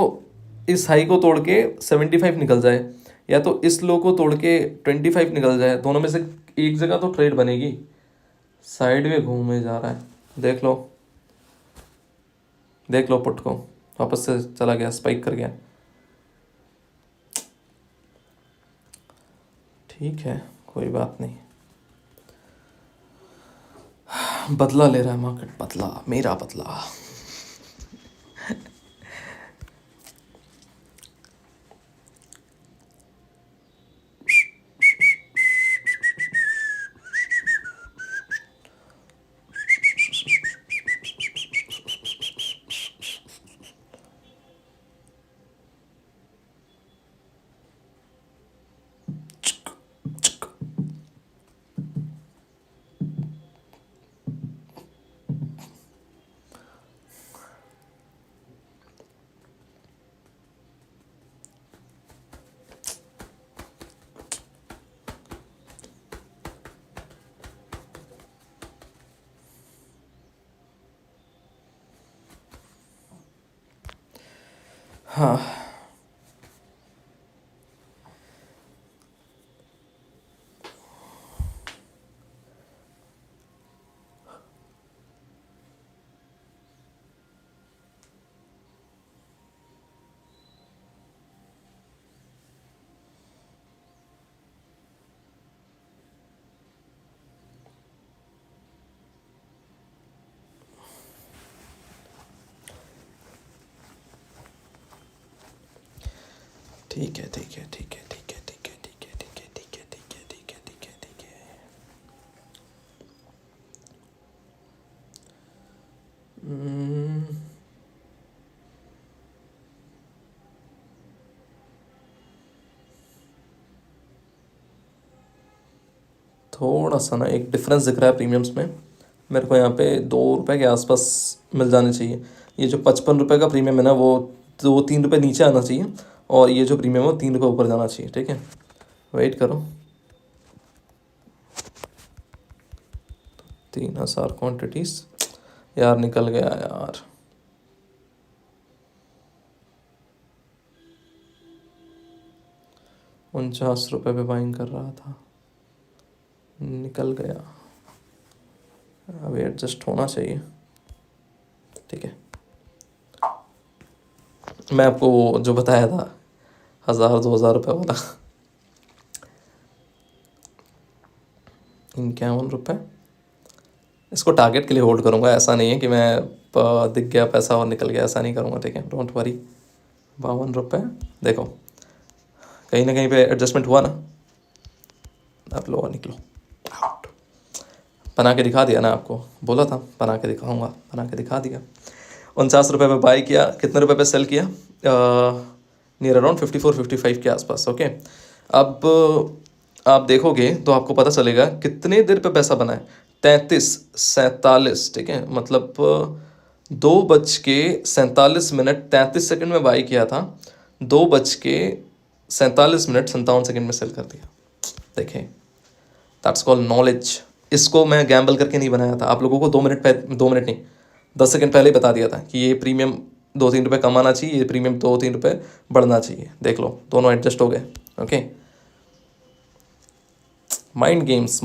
इस हाई को तोड़ के 75 निकल जाए, या तो इस लो को तोड़ के 25 निकल जाए। दोनों में से एक जगह तो ट्रेड बनेगी। साइड में घूमे जा रहा है, देख लो, देख लो पुट को, वापस से चला गया, स्पाइक कर गया। ठीक है, कोई बात नहीं। बदला ले रहा है मार्केट, बदला, मेरा बदला। हाँ, ठीक है ठीक है ठीक है ठीक है ठीक है ठीक है ठीक है ठीक है ठीक है ठीक है ठीक है ठीक है। थोड़ा सा ना एक डिफरेंस दिख रहा है प्रीमियम्स में। मेरे को यहाँ पे 2 रुपए के आसपास मिल जाने चाहिए। ये जो 55 रुपये का प्रीमियम है ना, वो 2-3 रुपये नीचे आना चाहिए, और ये जो प्रीमियम है वो 3 रुपये ऊपर जाना चाहिए। ठीक है, वेट करो। 3,000 क्वान्टिटीज़ यार, निकल गया यार। ₹49 पे बाइंग कर रहा था, निकल गया। अभी एडजस्ट होना चाहिए। ठीक है, मैं आपको वो जो बताया था 1,000-2,000 रुपये वाला, 51 रुपये, इसको टारगेट के लिए होल्ड करूँगा। ऐसा नहीं है कि मैं दिख गया पैसा और निकल गया, ऐसा नहीं करूँगा। ठीक है, डोंट वरी। 52 रुपये, देखो कहीं ना कहीं पे एडजस्टमेंट हुआ ना। आप लो, निकलो आउट। बना के दिखा दिया ना, आपको बोला था बना के दिखाऊंगा, बना के दिखा दिया। 49 रुपये पे बाई किया, कितने रुपए पे सेल किया? नियर अराउंड 54-55 के आसपास। ओके, अब आप देखोगे तो आपको पता चलेगा कितने देर पे पैसा बना है। 33:47। ठीक है, मतलब 2:47 33 सेकंड में बाई किया था, 2:47 में सेल कर दिया। देखें, दैट्स कॉल्ड नॉलेज। इसको मैं गैम्बल करके नहीं बनाया था, आप लोगों को 2 मिनट नहीं, 10 सेकंड पहले ही बता दिया था कि ये प्रीमियम 2-3 रुपये कम आना चाहिए, ये प्रीमियम 2-3 रुपये बढ़ना चाहिए। देख लो, दोनों एडजस्ट हो गए। Okay, mind games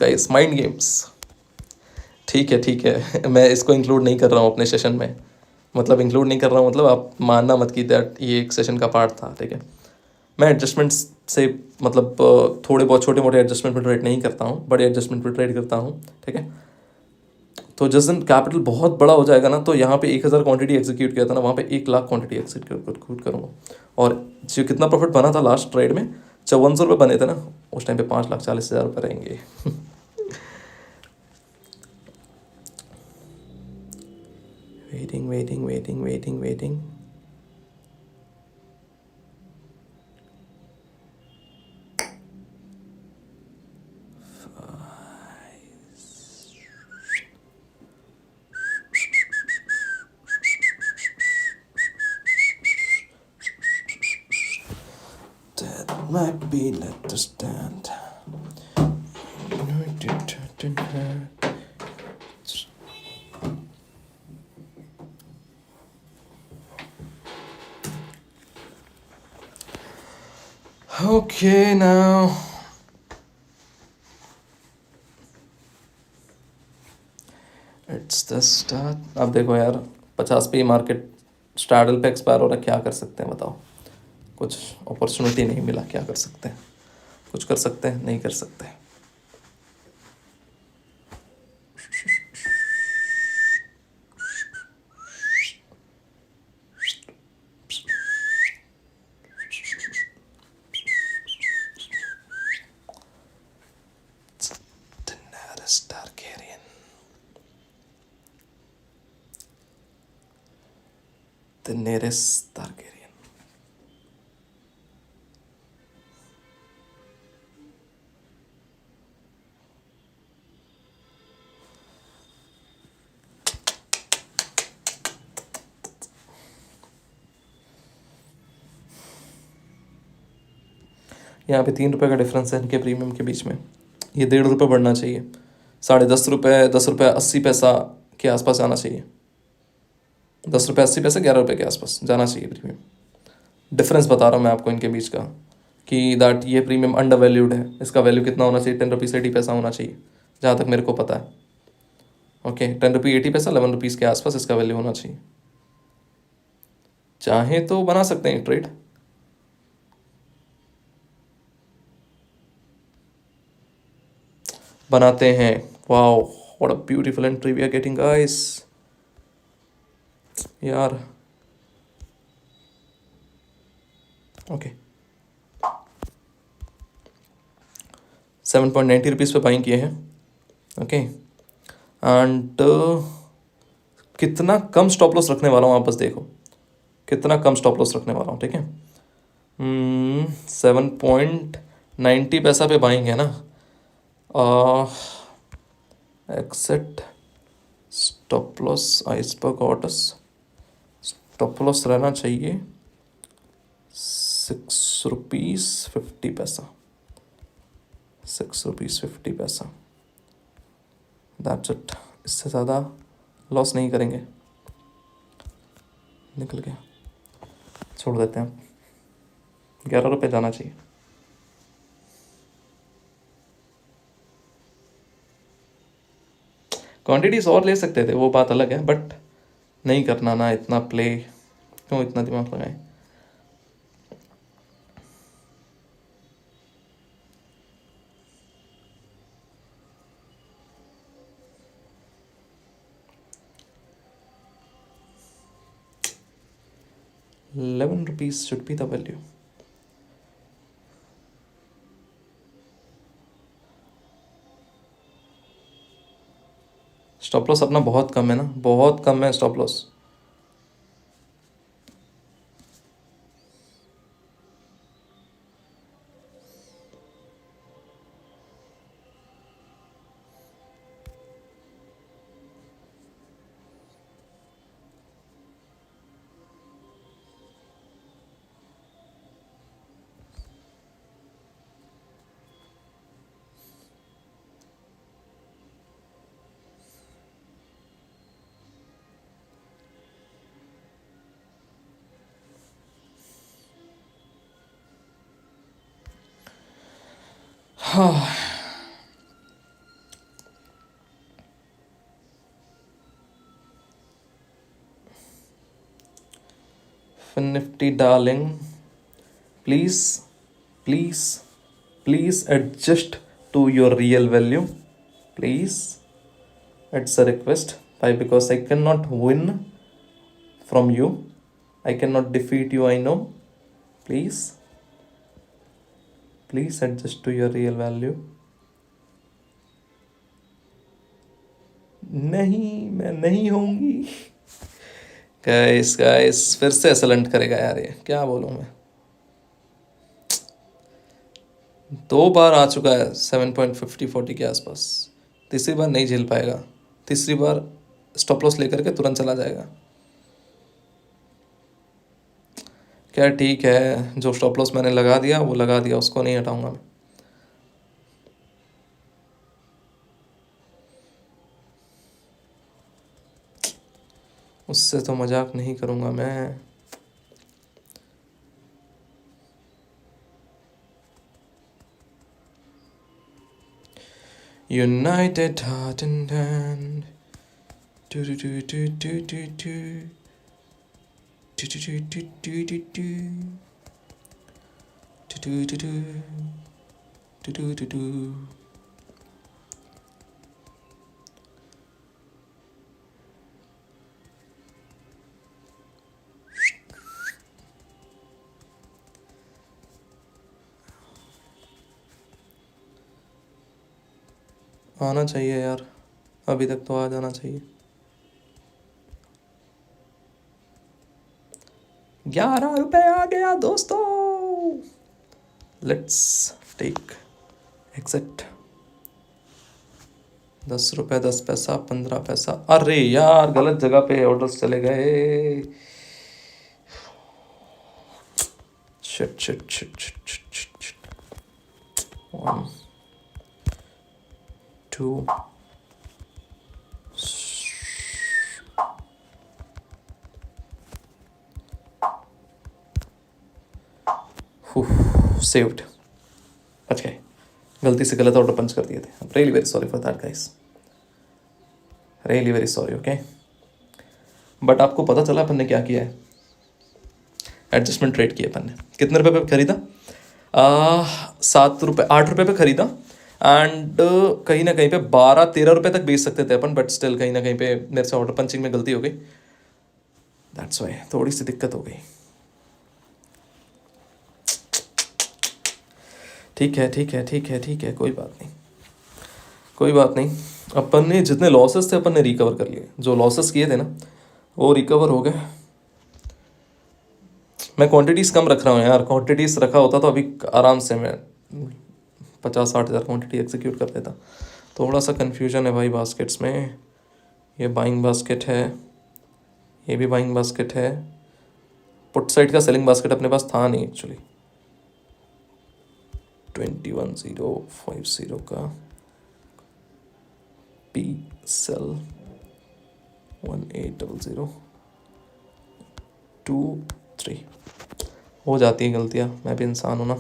guys, mind games. ठीक है ठीक है, मैं इसको इंक्लूड नहीं कर रहा हूँ अपने सेशन में। मतलब इंक्लूड नहीं कर रहा हूँ, मतलब आप मानना मत कि दैट ये एक सेशन का पार्ट था। ठीक है, मैं एडजस्टमेंट्स से मतलब थोड़े बहुत छोटे मोटे एडजस्टमेंट पे ट्रेड नहीं करता हूँ, बड़े एडजस्टमेंट पे ट्रेड करता हूँ। ठीक है, तो जिस दिन कैपिटल बहुत बड़ा हो जाएगा ना, तो यहाँ पे 1,000 क्वांटिटी एग्जीक्यूट किया था ना, वहाँ पे 1,00,000 क्वांटिटी एग्जीक्यूट करूँगा। और जो कितना प्रॉफिट बना था लास्ट ट्रेड में, 5400 रुपये बने थे ना, उस टाइम पे 5,40,000 रुपये रहेंगे। Waiting waiting waiting waiting waiting. That might be let us stand. Okay, now it's the start. अब देखो यार, 50 पे ही मार्केट स्टार्डल पे एक्सपायर हो रहा है, क्या कर सकते हैं बताओ? कुछ अपॉर्चुनिटी नहीं मिला, क्या कर सकते हैं? कुछ कर सकते हैं? नहीं कर सकते। Daenerys Targaryen. Daenerys Targaryen. यहाँ पे 3 रुपये का डिफरेंस है इनके प्रीमियम के बीच में। ये 1.5 रुपये बढ़ना चाहिए, 10.5 रुपये, 10 रुपये 80 पैसा के आसपास आना चाहिए। 10 रुपये 80 पैसे, 11 रुपये के आसपास जाना चाहिए प्रीमियम। डिफरेंस बता रहा हूँ मैं आपको इनके बीच का, कि दैट ये प्रीमियम अंडर वैल्यूड है। इसका वैल्यू कितना होना चाहिए? 10 रुपीज़ 80 पैसा होना चाहिए, जहाँ तक मेरे को पता है। ओके, 10 रुपये 80 पैसा, 11 रुपीज़ के आसपास इसका वैल्यू होना चाहिए। चाहे तो बना सकते हैं ट्रेड। बनाते हैं। Wow, what a beautiful entry we are getting guys. यार ओके 7.90 रुपीज़ पे बाइंग किए हैं। ओके एंड कितना कम स्टॉप लॉस रखने वाला हूँ, आप बस देखो कितना कम स्टॉप लॉस रखने वाला हूँ। ठीक है 7.90 पैसा पे बाइंग है ना। Exact stop loss iceberg orders, stop loss रहना चाहिए 6 रुपीज़ 50 पैसा, 6 रुपीज़ 50 पैसा। दैट्स इट, इससे ज़्यादा लॉस नहीं करेंगे। निकल गया, छोड़ देते हैं। 11 रुपये जाना चाहिए। क्वांटिटीज और ले सकते थे, वो बात अलग है, बट नहीं करना ना इतना प्ले, क्यों इतना दिमाग लगाए। ₹11 should be the value. Stop loss अपना बहुत कम है ना, बहुत कम है स्टॉप लॉस। हाँ nifty darling, please please please adjust to your real value, please, it's a request. Why? Because I cannot win from you, I cannot defeat you, I know. Please adjust to your real value. नहीं, मैं नहीं होंगी। Guys फिर से असलेंट करेगा यार, ये क्या बोलूँ मैं। 2 बार आ चुका है 7.50-40 के आसपास, तीसरी बार नहीं झेल पाएगा, तीसरी बार स्टॉप लॉस लेकर के तुरंत चला जाएगा। क्या ठीक है, जो स्टॉप लॉस मैंने लगा दिया वो लगा दिया, उसको नहीं हटाऊंगा मैं। उससे तो मजाक नहीं करूंगा मैं। United heart and hand. Do do do do do do do. Do do do do do do do. Do do do do. Do do do do. आना चाहिए यार, अभी तक तो आ जाना चाहिए। 11 रुपये आ गया दोस्तों। Let's take exit. 10 रुपये 10 पैसा 15 पैसा। अरे यार गलत जगह पे ऑर्डर्स चले गए। Shit shit shit shit shit shit. 1 2 saved. बच गए, गलती से गलत ऑर्डर पंच कर दिए थे। Really very sorry for that guys, really very sorry. Okay but आपको पता चला अपन ने क्या किया है। एडजस्टमेंट ट्रेड किया अपन ने। कितने रुपए पे खरीदा? 7 रुपये 8 रुपये पे खरीदा एंड कहीं ना कहीं पे 12-13 रुपये तक बेच सकते थे अपन, बट स्टिल कहीं ना कहीं पे मेरे से ऑर्डर पंचिंग में गलती हो गई। दैट्स वाई थोड़ी सी दिक्कत हो गई। ठीक है ठीक है ठीक है ठीक है, कोई बात नहीं, कोई बात नहीं। अपन ने जितने लॉसेस थे अपन ने रिकवर कर लिए, जो लॉसेस किए थे ना वो रिकवर हो गए। मैं क्वांटिटीज़ कम रख रहा हूँ यार, क्वांटिटीज़ रखा होता तो अभी आराम से मैं 50-60 हज़ार क्वांटिटी एग्जीक्यूट कर देता। थोड़ा सा कन्फ्यूजन है भाई बास्केट्स में। ये बाइंग बास्केट है, ये भी बाइंग बास्केट है। पुट साइड का सेलिंग बास्केट अपने पास था नहीं एक्चुअली। 21050 का पी सेल 180023 हो जाती है गलतियाँ, मैं भी इंसान हूँ ना।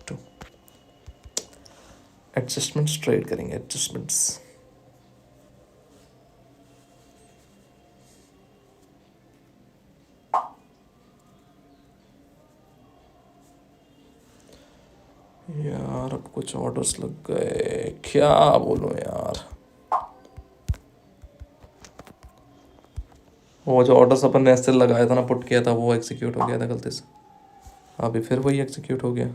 टू एडजस्टमेंट्स ट्रेड करेंगे, एडजस्टमेंट्स। यार अब कुछ ऑर्डर्स लग गए, क्या बोलूं यार। वो जो ऑर्डर्स अपन ने ऐसे लगाया था ना, पुट किया था, वो एग्जीक्यूट हो गया था गलती से, अभी फिर वही एग्जीक्यूट हो गया।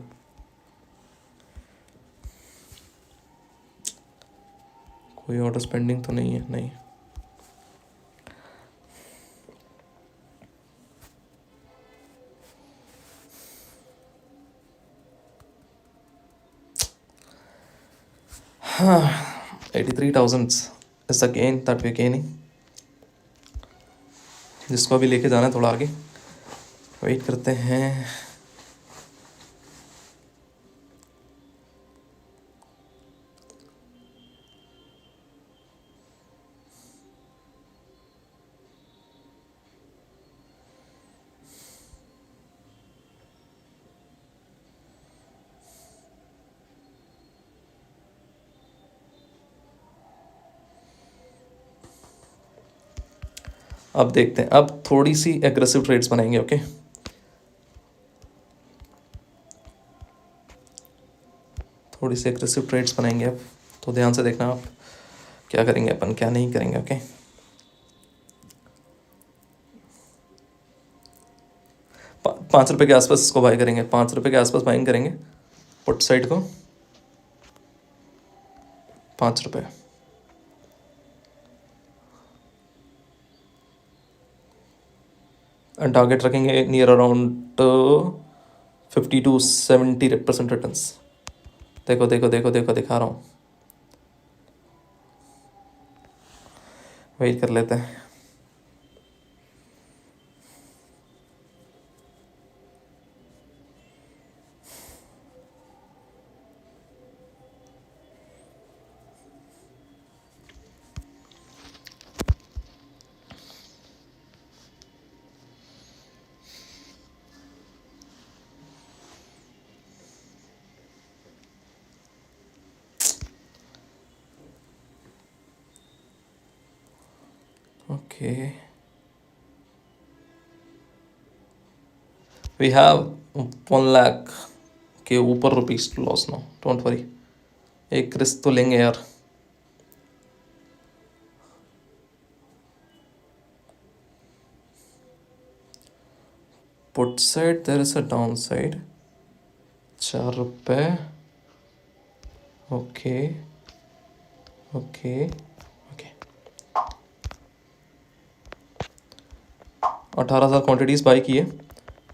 कोई ऑर्डर्स पेंडिंग तो नहीं है, नहीं। हाँ, 83,000 is the gain that we are gaining, जिसको अभी लेके जाना है थोड़ा आगे। वेट करते हैं। अब देखते हैं, अब थोड़ी सी एग्रेसिव ट्रेड्स बनाएंगे। ओके, थोड़ी सी एग्रेसिव ट्रेड्स बनाएंगे अब, तो ध्यान से देखना आप क्या करेंगे अपन, क्या नहीं करेंगे। ओके, 5 रुपये के आसपास इसको बाई करेंगे, 5 रुपये के आसपास बाइंग करेंगे पुट साइड को, 5 रुपये। टारगेट रखेंगे नियर अराउंड 50 to 70% रिटर्न्स। देखो देखो देखो देखो, दिखा रहा हूँ, वेट कर लेते हैं। ओके, वी हैव 1 लाख के ऊपर rupees loss no, don't worry, एक रिस्क तो लेंगे यार। Put side there is a down side, 4 रुपये। Okay okay okay, 18,000 quantities buy की है।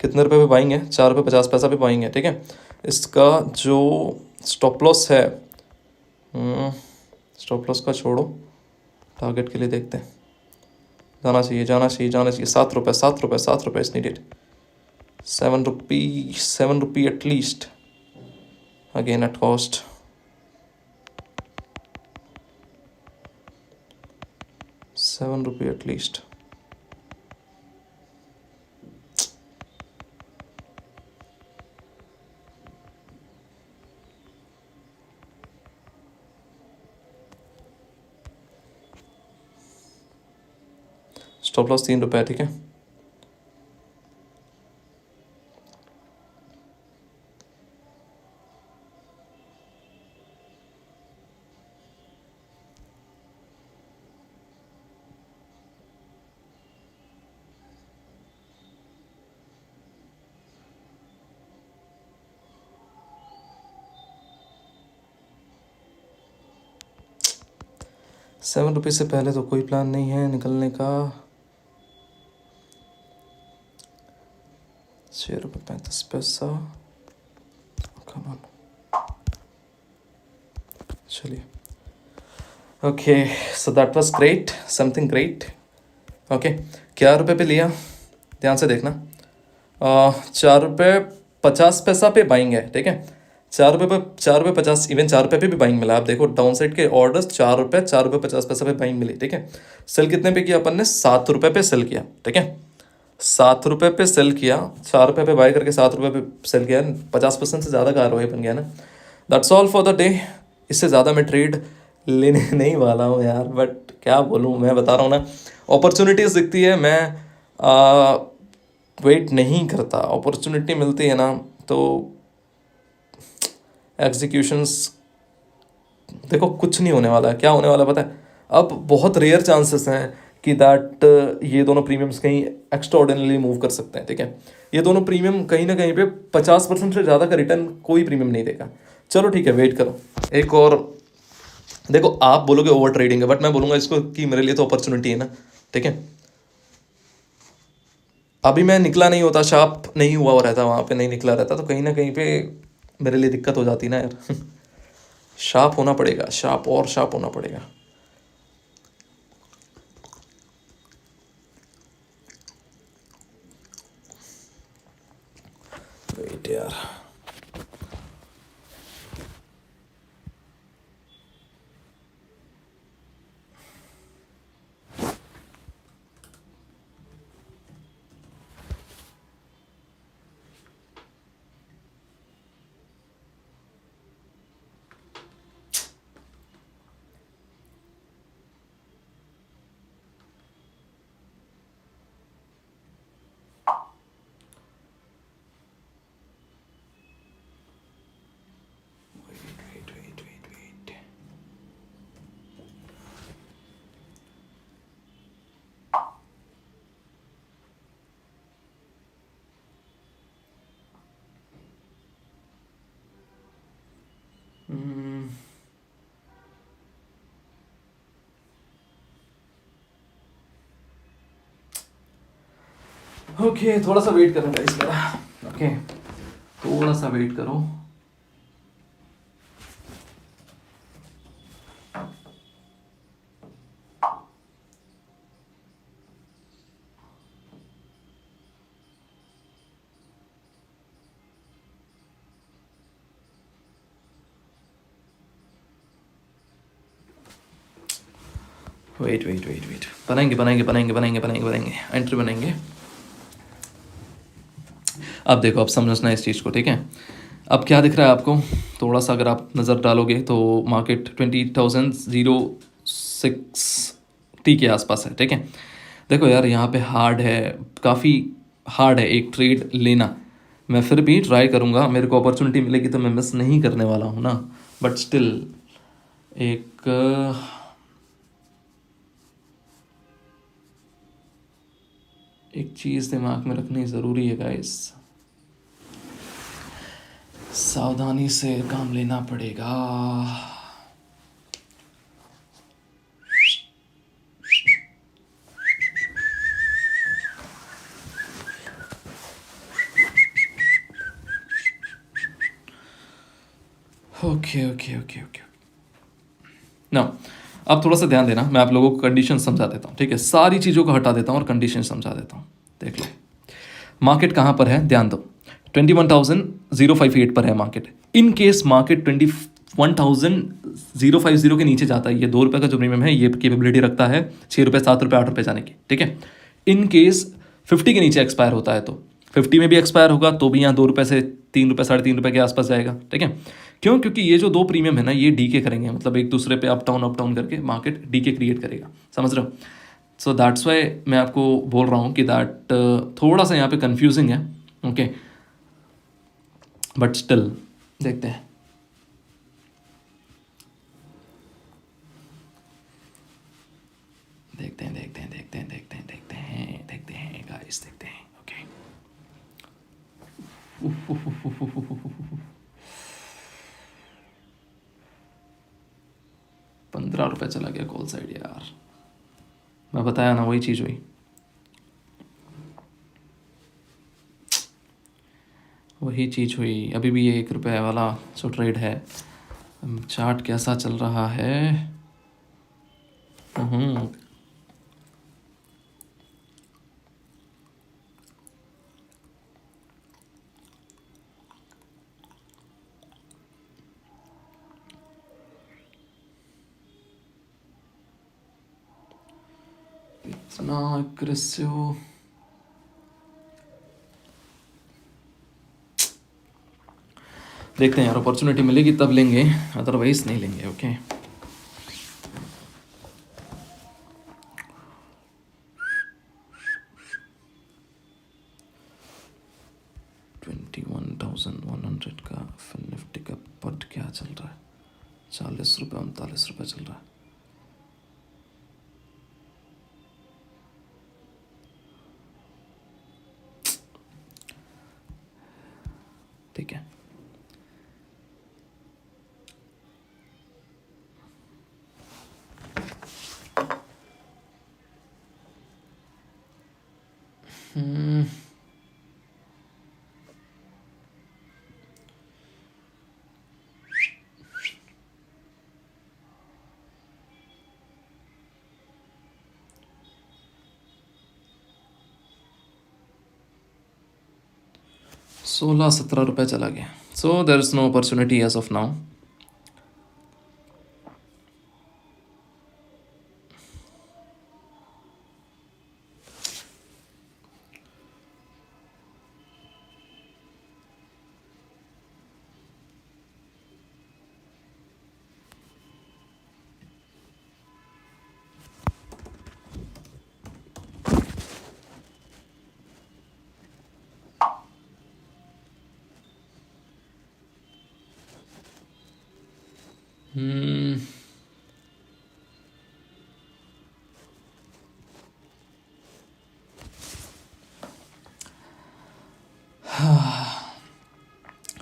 कितने रुपए पे बाइंग है? 4 रुपये 50 पैसा पे बाइंग है, ठीक है। इसका जो स्टॉप लॉस है, स्टॉप लॉस का छोड़ो, टारगेट के लिए देखते हैं। जाना चाहिए जाना चाहिए जाना चाहिए, 7 रुपये 7 रुपये 7 रुपये is needed, 7 rupee 7 rupee at least, again at cost. ₹7 at least. Stop loss 3 रुपये, ठीक है। ₹7 से पहले तो कोई प्लान नहीं है निकलने का। ₹6.35। कम ऑन, चलिए। Okay, so that was great, something great. Okay, क्या रुपये पे लिया, ध्यान से देखना। ₹4.50 पे बाइंग है, ठीक है। ₹4.50, इवन ₹4 पे भी बाइंग मिला। आप देखो डाउन साइड के ऑर्डर्स ₹4.50 पे बाइंग मिली, ठीक है। सेल कितने पे किया अपन ने, ₹7 पे सेल किया, ठीक है। ₹7 पे सेल किया, ₹4 पे बाय करके ₹7 पे सेल किया। 50% से ज़्यादा का आरओआई बन गया ना। That's all for the day. इससे ज़्यादा मैं ट्रेड लेने नहीं वाला हूँ यार, बट क्या बोलूँ, मैं बता रहा हूँ ना, अपॉर्चुनिटीज़ दिखती है, मैं वेट नहीं करता। अपॉर्चुनिटी मिलती है ना तो एग्जीक्यूशंस, देखो कुछ नहीं होने वाला है। क्या होने वाला है पता है, अब बहुत रेयर चांसेस हैं कि दैट ये दोनों प्रीमियम्स कहीं एक्स्ट्राऑर्डिनरी मूव कर सकते हैं, ठीक है। ये दोनों प्रीमियम कहीं ना कहीं पे 50% से ज़्यादा का रिटर्न कोई प्रीमियम नहीं देगा। चलो ठीक है, वेट करो एक और। देखो आप बोलोगे ओवर ट्रेडिंग है, बट मैं बोलूँगा इसको कि मेरे लिए तो अपॉर्चुनिटी है ना, ठीक है। अभी मैं निकला नहीं होता, शार्प नहीं हुआ रहता वहाँ पे, नहीं निकला रहता, तो कहीं ना कहीं पे मेरे लिए दिक्कत हो जाती ना यार। शार्प होना पड़ेगा, शार्प और शार्प होना पड़ेगा। वेट यार, वेट। ओके, थोड़ा सा वेट करो गाइस मेरा। ओके, थोड़ा सा वेट करो। वेट, बनाएंगे एंट्री बनाएंगे। अब देखो, अब समझना इस चीज़ को, ठीक है। अब क्या दिख रहा है आपको, थोड़ा सा अगर आप नज़र डालोगे तो मार्केट 20,060 के आसपास है, ठीक है। देखो यार, यहाँ पे हार्ड है, काफ़ी हार्ड है एक ट्रेड लेना। मैं फिर भी ट्राई करूँगा, मेरे को अपॉर्चुनिटी मिलेगी तो मैं मिस नहीं करने वाला हूँ ना। बट स्टिल एक चीज़ दिमाग में रखनी ज़रूरी है गाइस, सावधानी से काम लेना पड़ेगा। ओके ना, अब थोड़ा सा ध्यान देना, मैं आप लोगों को कंडीशन समझा देता हूँ, ठीक है। सारी चीज़ों को हटा देता हूँ और कंडीशन समझा देता हूँ। देख लो मार्केट कहाँ पर है, ध्यान दो। 21,058 पर है मार्केट। इन केस मार्केट 21,050 के नीचे जाता है, ये ₹2 का जो प्रीमियम है ये कैपेबिलिटी रखता है ₹6, ₹7, ₹8 जाने की, ठीक है। इन केस 50 के नीचे एक्सपायर होता है तो 50 में भी एक्सपायर होगा तो भी यहाँ ₹2 से ₹3, ₹3.5 के आसपास जाएगा, ठीक है। क्यों, क्योंकि ये जो दो प्रीमियम है ना, ये डी के करेंगे, मतलब एक दूसरे पे अप डाउन करके मार्केट डी के क्रिएट करेगा, समझ रहे हो। सो दैट्स वाई मैं आपको बोल रहा हूँ कि दैट थोड़ा सा यहाँ पे कंफ्यूजिंग है, ओके। बट स्टिल देखते हैं। देखते हैं गाइस, देखते हैं। ओके, ₹15 रुपये चला गया कॉल साइड यार, मैं बताया ना वही चीज़ हुई, वही चीज़ हुई। अभी भी ये 1 रुपये वाला जो ट्रेड है, चार्ट कैसा चल रहा है। इतना एग्रेसिव, देखते हैं यार, अपॉर्चुनिटी मिलेगी तब लेंगे, अदरवाइज नहीं लेंगे। ओके $21,100 का फिन निफ्टी का पट क्या चल रहा है, 40 रुपये 39 रुपये चल रहा है। ठीक है, हम्म 16-17 रुपये चला गया। So there is no opportunity as of now.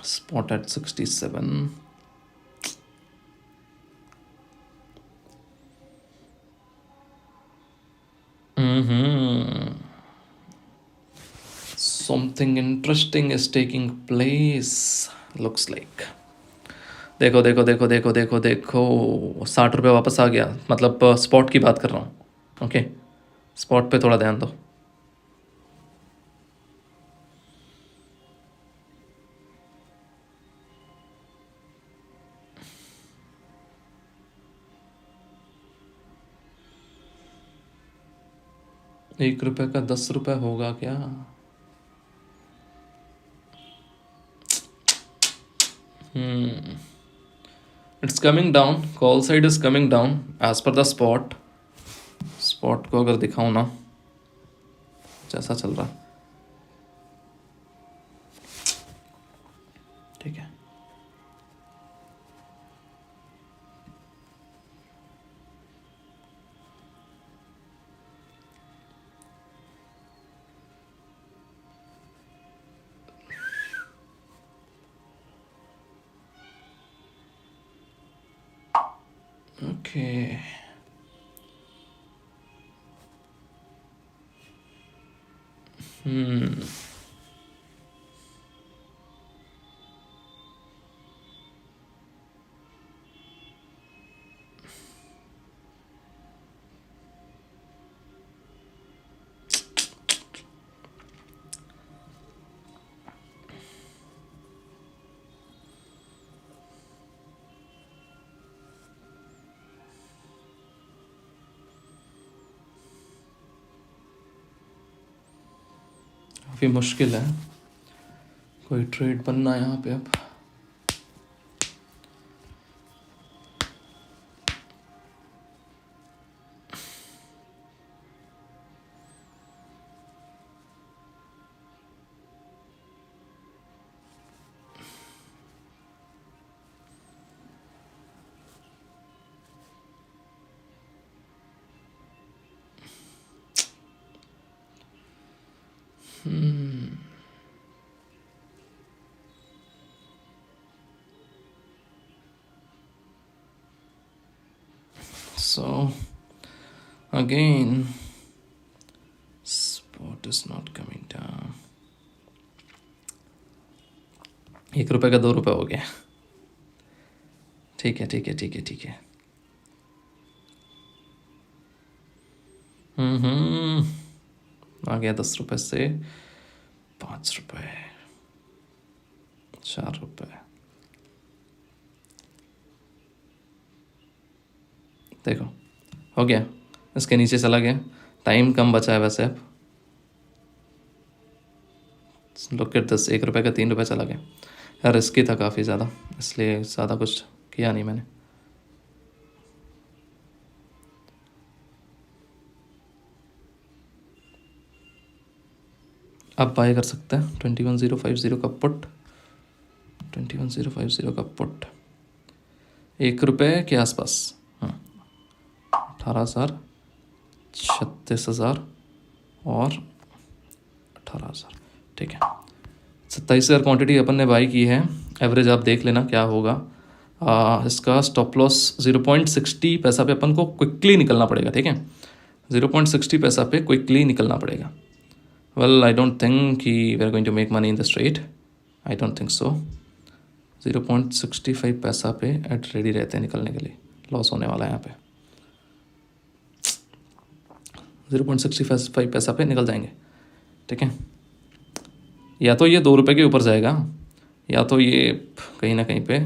Spot at 67. Something interesting is taking place, looks like. देखो देखो देखो देखो देखो देखो, 60 रुपये वापस आ गया, मतलब स्पॉट की बात कर रहा हूँ। ओके, स्पॉट पे थोड़ा ध्यान दो। ₹1 का 10 रुपये होगा क्या? It's coming down, call side is coming down as पर द स्पॉट। स्पॉट को अगर दिखाऊं ना, जैसा चल रहा, ठीक है। ओके काफ़ी मुश्किल है कोई ट्रेड बनना यहाँ पे अब। Again spot is not coming down. 1 रुपये का 2 रुपये हो गया। ठीक है ठीक है ठीक है ठीक है। आ गया 10 रुपये से 5 रुपये, 4 रुपये। देखो हो गया, इसके नीचे चला गया। टाइम कम बचा है वैसे अब। लुक एट दिस, 1 रुपये का 3 रुपये चला गया। यार रिस्की था काफ़ी ज़्यादा, इसलिए ज़्यादा कुछ किया नहीं मैंने। अब बाय कर सकते हैं 21050 का पुट, 21050 का पुट 1 रुपये के आसपास। 18,000, 36,000 और 18,000। ठीक है, 27,000 क्वांटिटी अपन ने बाई की है। एवरेज आप देख लेना क्या होगा। इसका स्टॉप लॉस 0.60 पैसा पे अपन को क्विकली निकलना पड़ेगा। ठीक है, 0.60 पैसा पे क्विकली निकलना पड़ेगा। वेल आई डोंट थिंक कि we are going to make money in this trade, I don't think so. 0.65 पैसा पे एट रेडी रहते हैं निकलने के लिए। लॉस होने वाला है यहाँ पे। 0.65 पैसा पे निकल जाएंगे। ठीक है, या तो ये 2 रुपये के ऊपर जाएगा, या तो ये कहीं ना कहीं पे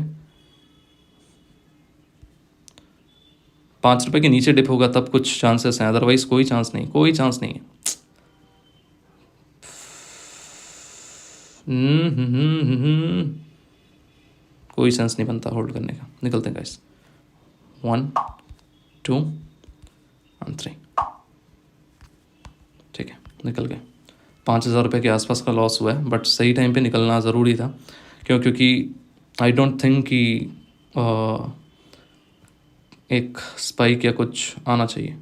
5 रुपये के नीचे डिप होगा, तब कुछ चांसेस हैं, अदरवाइज कोई चांस नहीं, कोई चांस नहीं है। कोई सेंस नहीं बनता होल्ड करने का। निकलते हैं गाइस, 1 2 और 3। ठीक है, निकल गए। 5,000 रुपये के आसपास का लॉस हुआ है, बट सही टाइम पे निकलना ज़रूरी था। क्योंकि आई डोंट थिंक कि एक स्पाइक या कुछ आना चाहिए।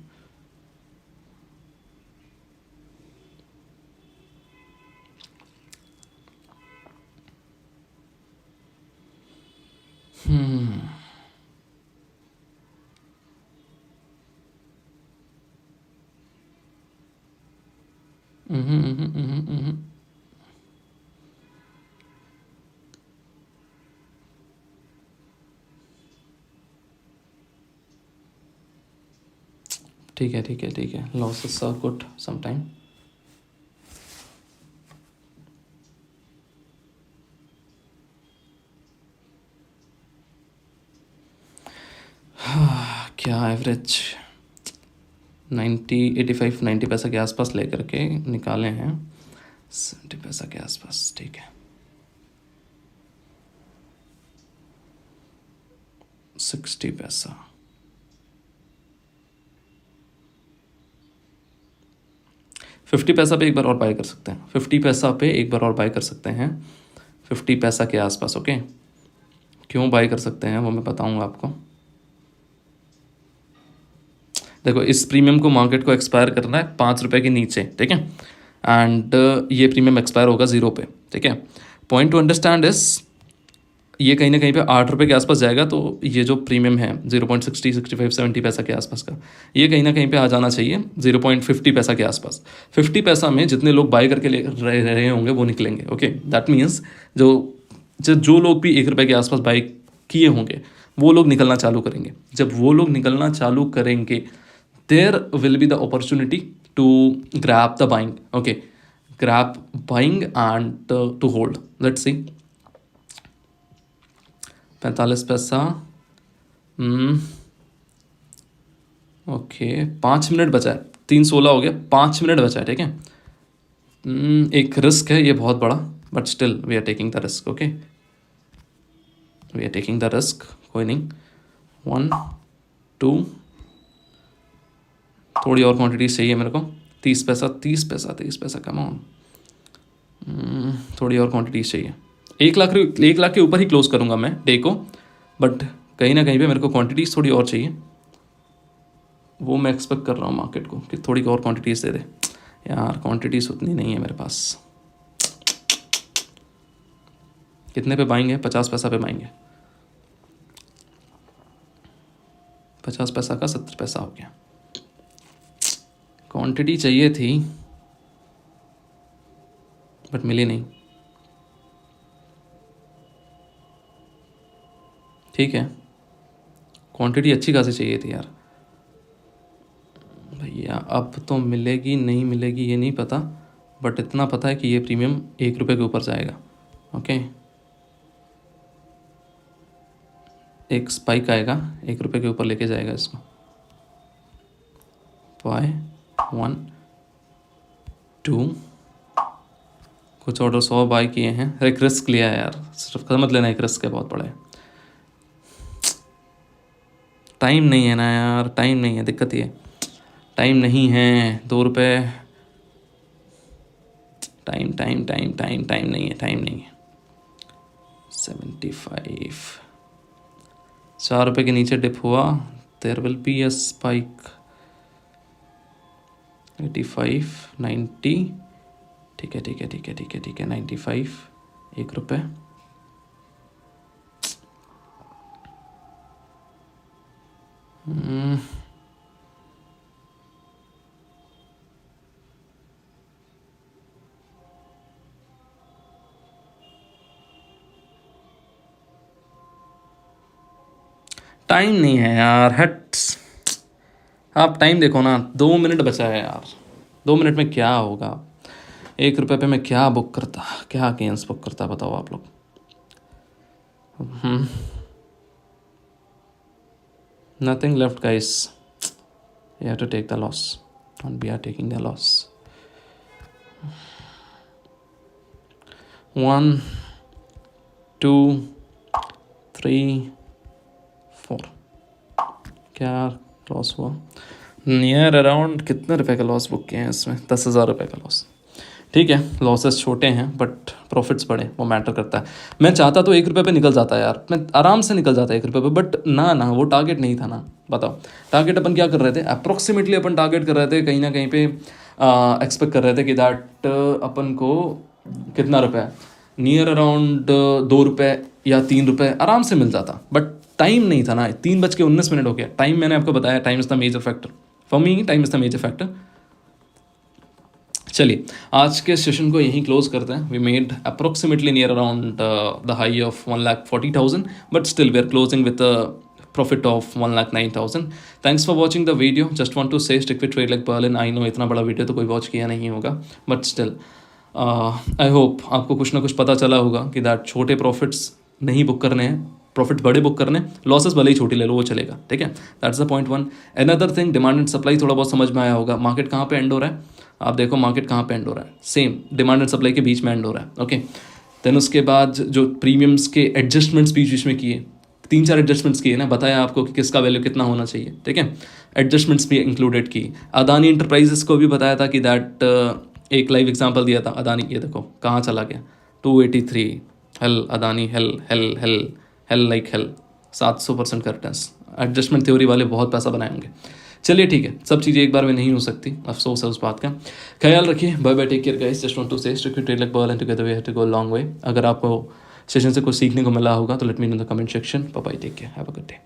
ठीक है ठीक है ठीक है, लॉसेस आर गुड समटाइम। क्या एवरेज 85 90 पैसा के आसपास लेकर के निकाले हैं, 70 पैसा के आसपास। ठीक है, 60 पैसा, 50 पैसा पे एक बार और बाय कर सकते हैं। 50 पैसा पे एक बार और बाय कर सकते हैं, 50 पैसा के आसपास। ओके, क्यों बाय कर सकते हैं वो मैं बताऊंगा आपको। देखो, इस प्रीमियम को मार्केट को एक्सपायर करना है 5 रुपये के नीचे। ठीक है, एंड ये प्रीमियम एक्सपायर होगा 0 पे। ठीक है, पॉइंट टू अंडरस्टैंड इस, ये कहीं ना कहीं पे 8 रुपये के आसपास जाएगा, तो ये जो प्रीमियम है 0.60 65 70 पैसा के आसपास का, ये कहीं ना कहीं पे आ जाना चाहिए 0.50 पैसा के आसपास। 50 पैसा में जितने लोग बाय करके ले रहे होंगे वो निकलेंगे। ओके, दैट मीन्स जो लोग भी 1 रुपये के आसपास बाय किए होंगे वो लोग निकलना चालू करेंगे। जब वो लोग निकलना चालू करेंगे, there will be the opportunity to grab the buying. Okay, grab buying and to hold. Let's see, 45 पैसा। ओके, 5 मिनट बचा है, 3:16 हो गया, 5 मिनट बचा है। ठीक है, एक रिस्क है ये बहुत बड़ा, but still we are taking the risk. Okay, we are taking the risk, कोई नहीं। 1 2, थोड़ी और क्वांटिटी चाहिए मेरे को। 30 पैसा 30 पैसा 30 पैसा, कम ऑन, थोड़ी और क्वांटिटी चाहिए। 1 लाख के ऊपर ही क्लोज करूँगा मैं डे को, बट कहीं ना कहीं पे मेरे को क्वांटिटीज़ थोड़ी और चाहिए। वो मैं एक्सपेक्ट कर रहा हूँ मार्केट को कि थोड़ी और क्वांटिटीज़ दे दे। यार क्वांटिटीज़ उतनी नहीं है मेरे पास। कितने पे बाएंगे? 50 पैसा पे बाएंगे। 50 पैसा का 70 पैसा हो गया। क्वांटिटी चाहिए थी बट मिली नहीं। ठीक है, क्वांटिटी अच्छी खासी चाहिए थी यार भैया। अब तो मिलेगी नहीं मिलेगी ये नहीं पता, बट इतना पता है कि ये प्रीमियम 1 रुपये के ऊपर जाएगा। ओके, एक स्पाइक आएगा, 1 रुपये के ऊपर लेके जाएगा इसको। बाय 1 2, कुछ ऑर्डर 100 बाय किए हैं। एक रिस्क लिया है यार, सिर्फ समझ लेना एक रिस्क है बहुत बड़े। टाइम नहीं है ना यार, टाइम नहीं है, दिक्कत ये टाइम नहीं है। 2 रुपये, time time time time time नहीं है, टाइम नहीं है। 75, 4 रुपये के नीचे डिप हुआ, there will be a spike. 85, 90, ठीक है ठीक है ठीक है ठीक है ठीक है। 95, 1 रुपये। टाइम नहीं है यार, हट्स। आप टाइम देखो ना, 2 मिनट बचा है यार। 2 मिनट में क्या होगा? 1 रुपये पे मैं क्या बुक करता, क्या गेम्स बुक करता, बताओ आप लोग। Nothing left, guys. You have to take the loss, and we are taking the loss. 1 2 3 4, क्या लॉस हुआ? नियर अराउंड कितने रुपए का लॉस बुक किए हैं इसमें? 10,000 रुपये का लॉस। ठीक है, लॉसेस छोटे हैं बट प्रॉफिट्स बड़े, वो मैटर करता है। मैं चाहता तो 1 रुपये पे निकल जाता यार, मैं आराम से निकल जाता 1 रुपये पे, बट ना वो टारगेट नहीं था ना। बताओ, टारगेट अपन क्या कर रहे थे? अप्रोक्सीमेटली अपन टारगेट कर रहे थे, कहीं ना कहीं पे एक्सपेक्ट कर रहे थे कि दैट अपन को कितना रुपये, नियर अराउंड 2 रुपये या 3 रुपये आराम से मिल जाता, बट टाइम नहीं था ना। 3:19 हो गया। टाइम मैंने आपको बताया, time is the major factor for me, time is the major factor. चलिए, आज के सेशन को यहीं क्लोज करते हैं। We made approximately near around the high of 1,40,000, but still we are closing with profit of 1,09,000। Thanks for watching the video. Just want to say stick with trade like पर्लिन। I know इतना बड़ा video तो कोई watch किया नहीं होगा, but still I hope आपको कुछ ना कुछ पता चला होगा कि दैट छोटे प्रॉफिट्स नहीं बुक करने हैं, प्रॉफिट बड़े बुक करने, लॉसेस भले ही छोटी ले लो, वो चलेगा। ठीक है, that's the point 1। Another thing, demand and supply थोड़ा बहुत समझ में आया होगा। मार्केट कहाँ पे एंड हो रहा है, आप देखो मार्केट कहाँ पे एंड हो रहा है, सेम डिमांड एंड सप्लाई के बीच में एंड हो रहा है। ओके, देन उसके बाद जो प्रीमियम्स के एडजस्टमेंट्स बीच बीच में किए, 3-4 एडजस्टमेंट्स किए ना, बताया आपको कि किसका वैल्यू कितना होना चाहिए। ठीक है, एडजस्टमेंट्स भी इंक्लूडेड की। अदानी इंटरप्राइजेस को भी बताया था कि दैट एक लाइव एग्जांपल दिया था। अदानी, ये देखो कहाँ चला गया, 283, hello Adani, hello hello hello hell like hell, 700% का रिटर्न्स। एडजस्टमेंट थ्योरी वाले बहुत पैसा बनाए होंगे। चलिए ठीक है, सब चीज़ें एक बार में नहीं हो सकती, अफसोस है उस बात का। ख्याल रखिए, bye bye, take care guys. Just want to say stick with trade like pearl and together we have to go long way. अगर आपको सेशन से कुछ सीखने को मिला होगा तो let me know in the comment section. Bye bye, take care, have a good day.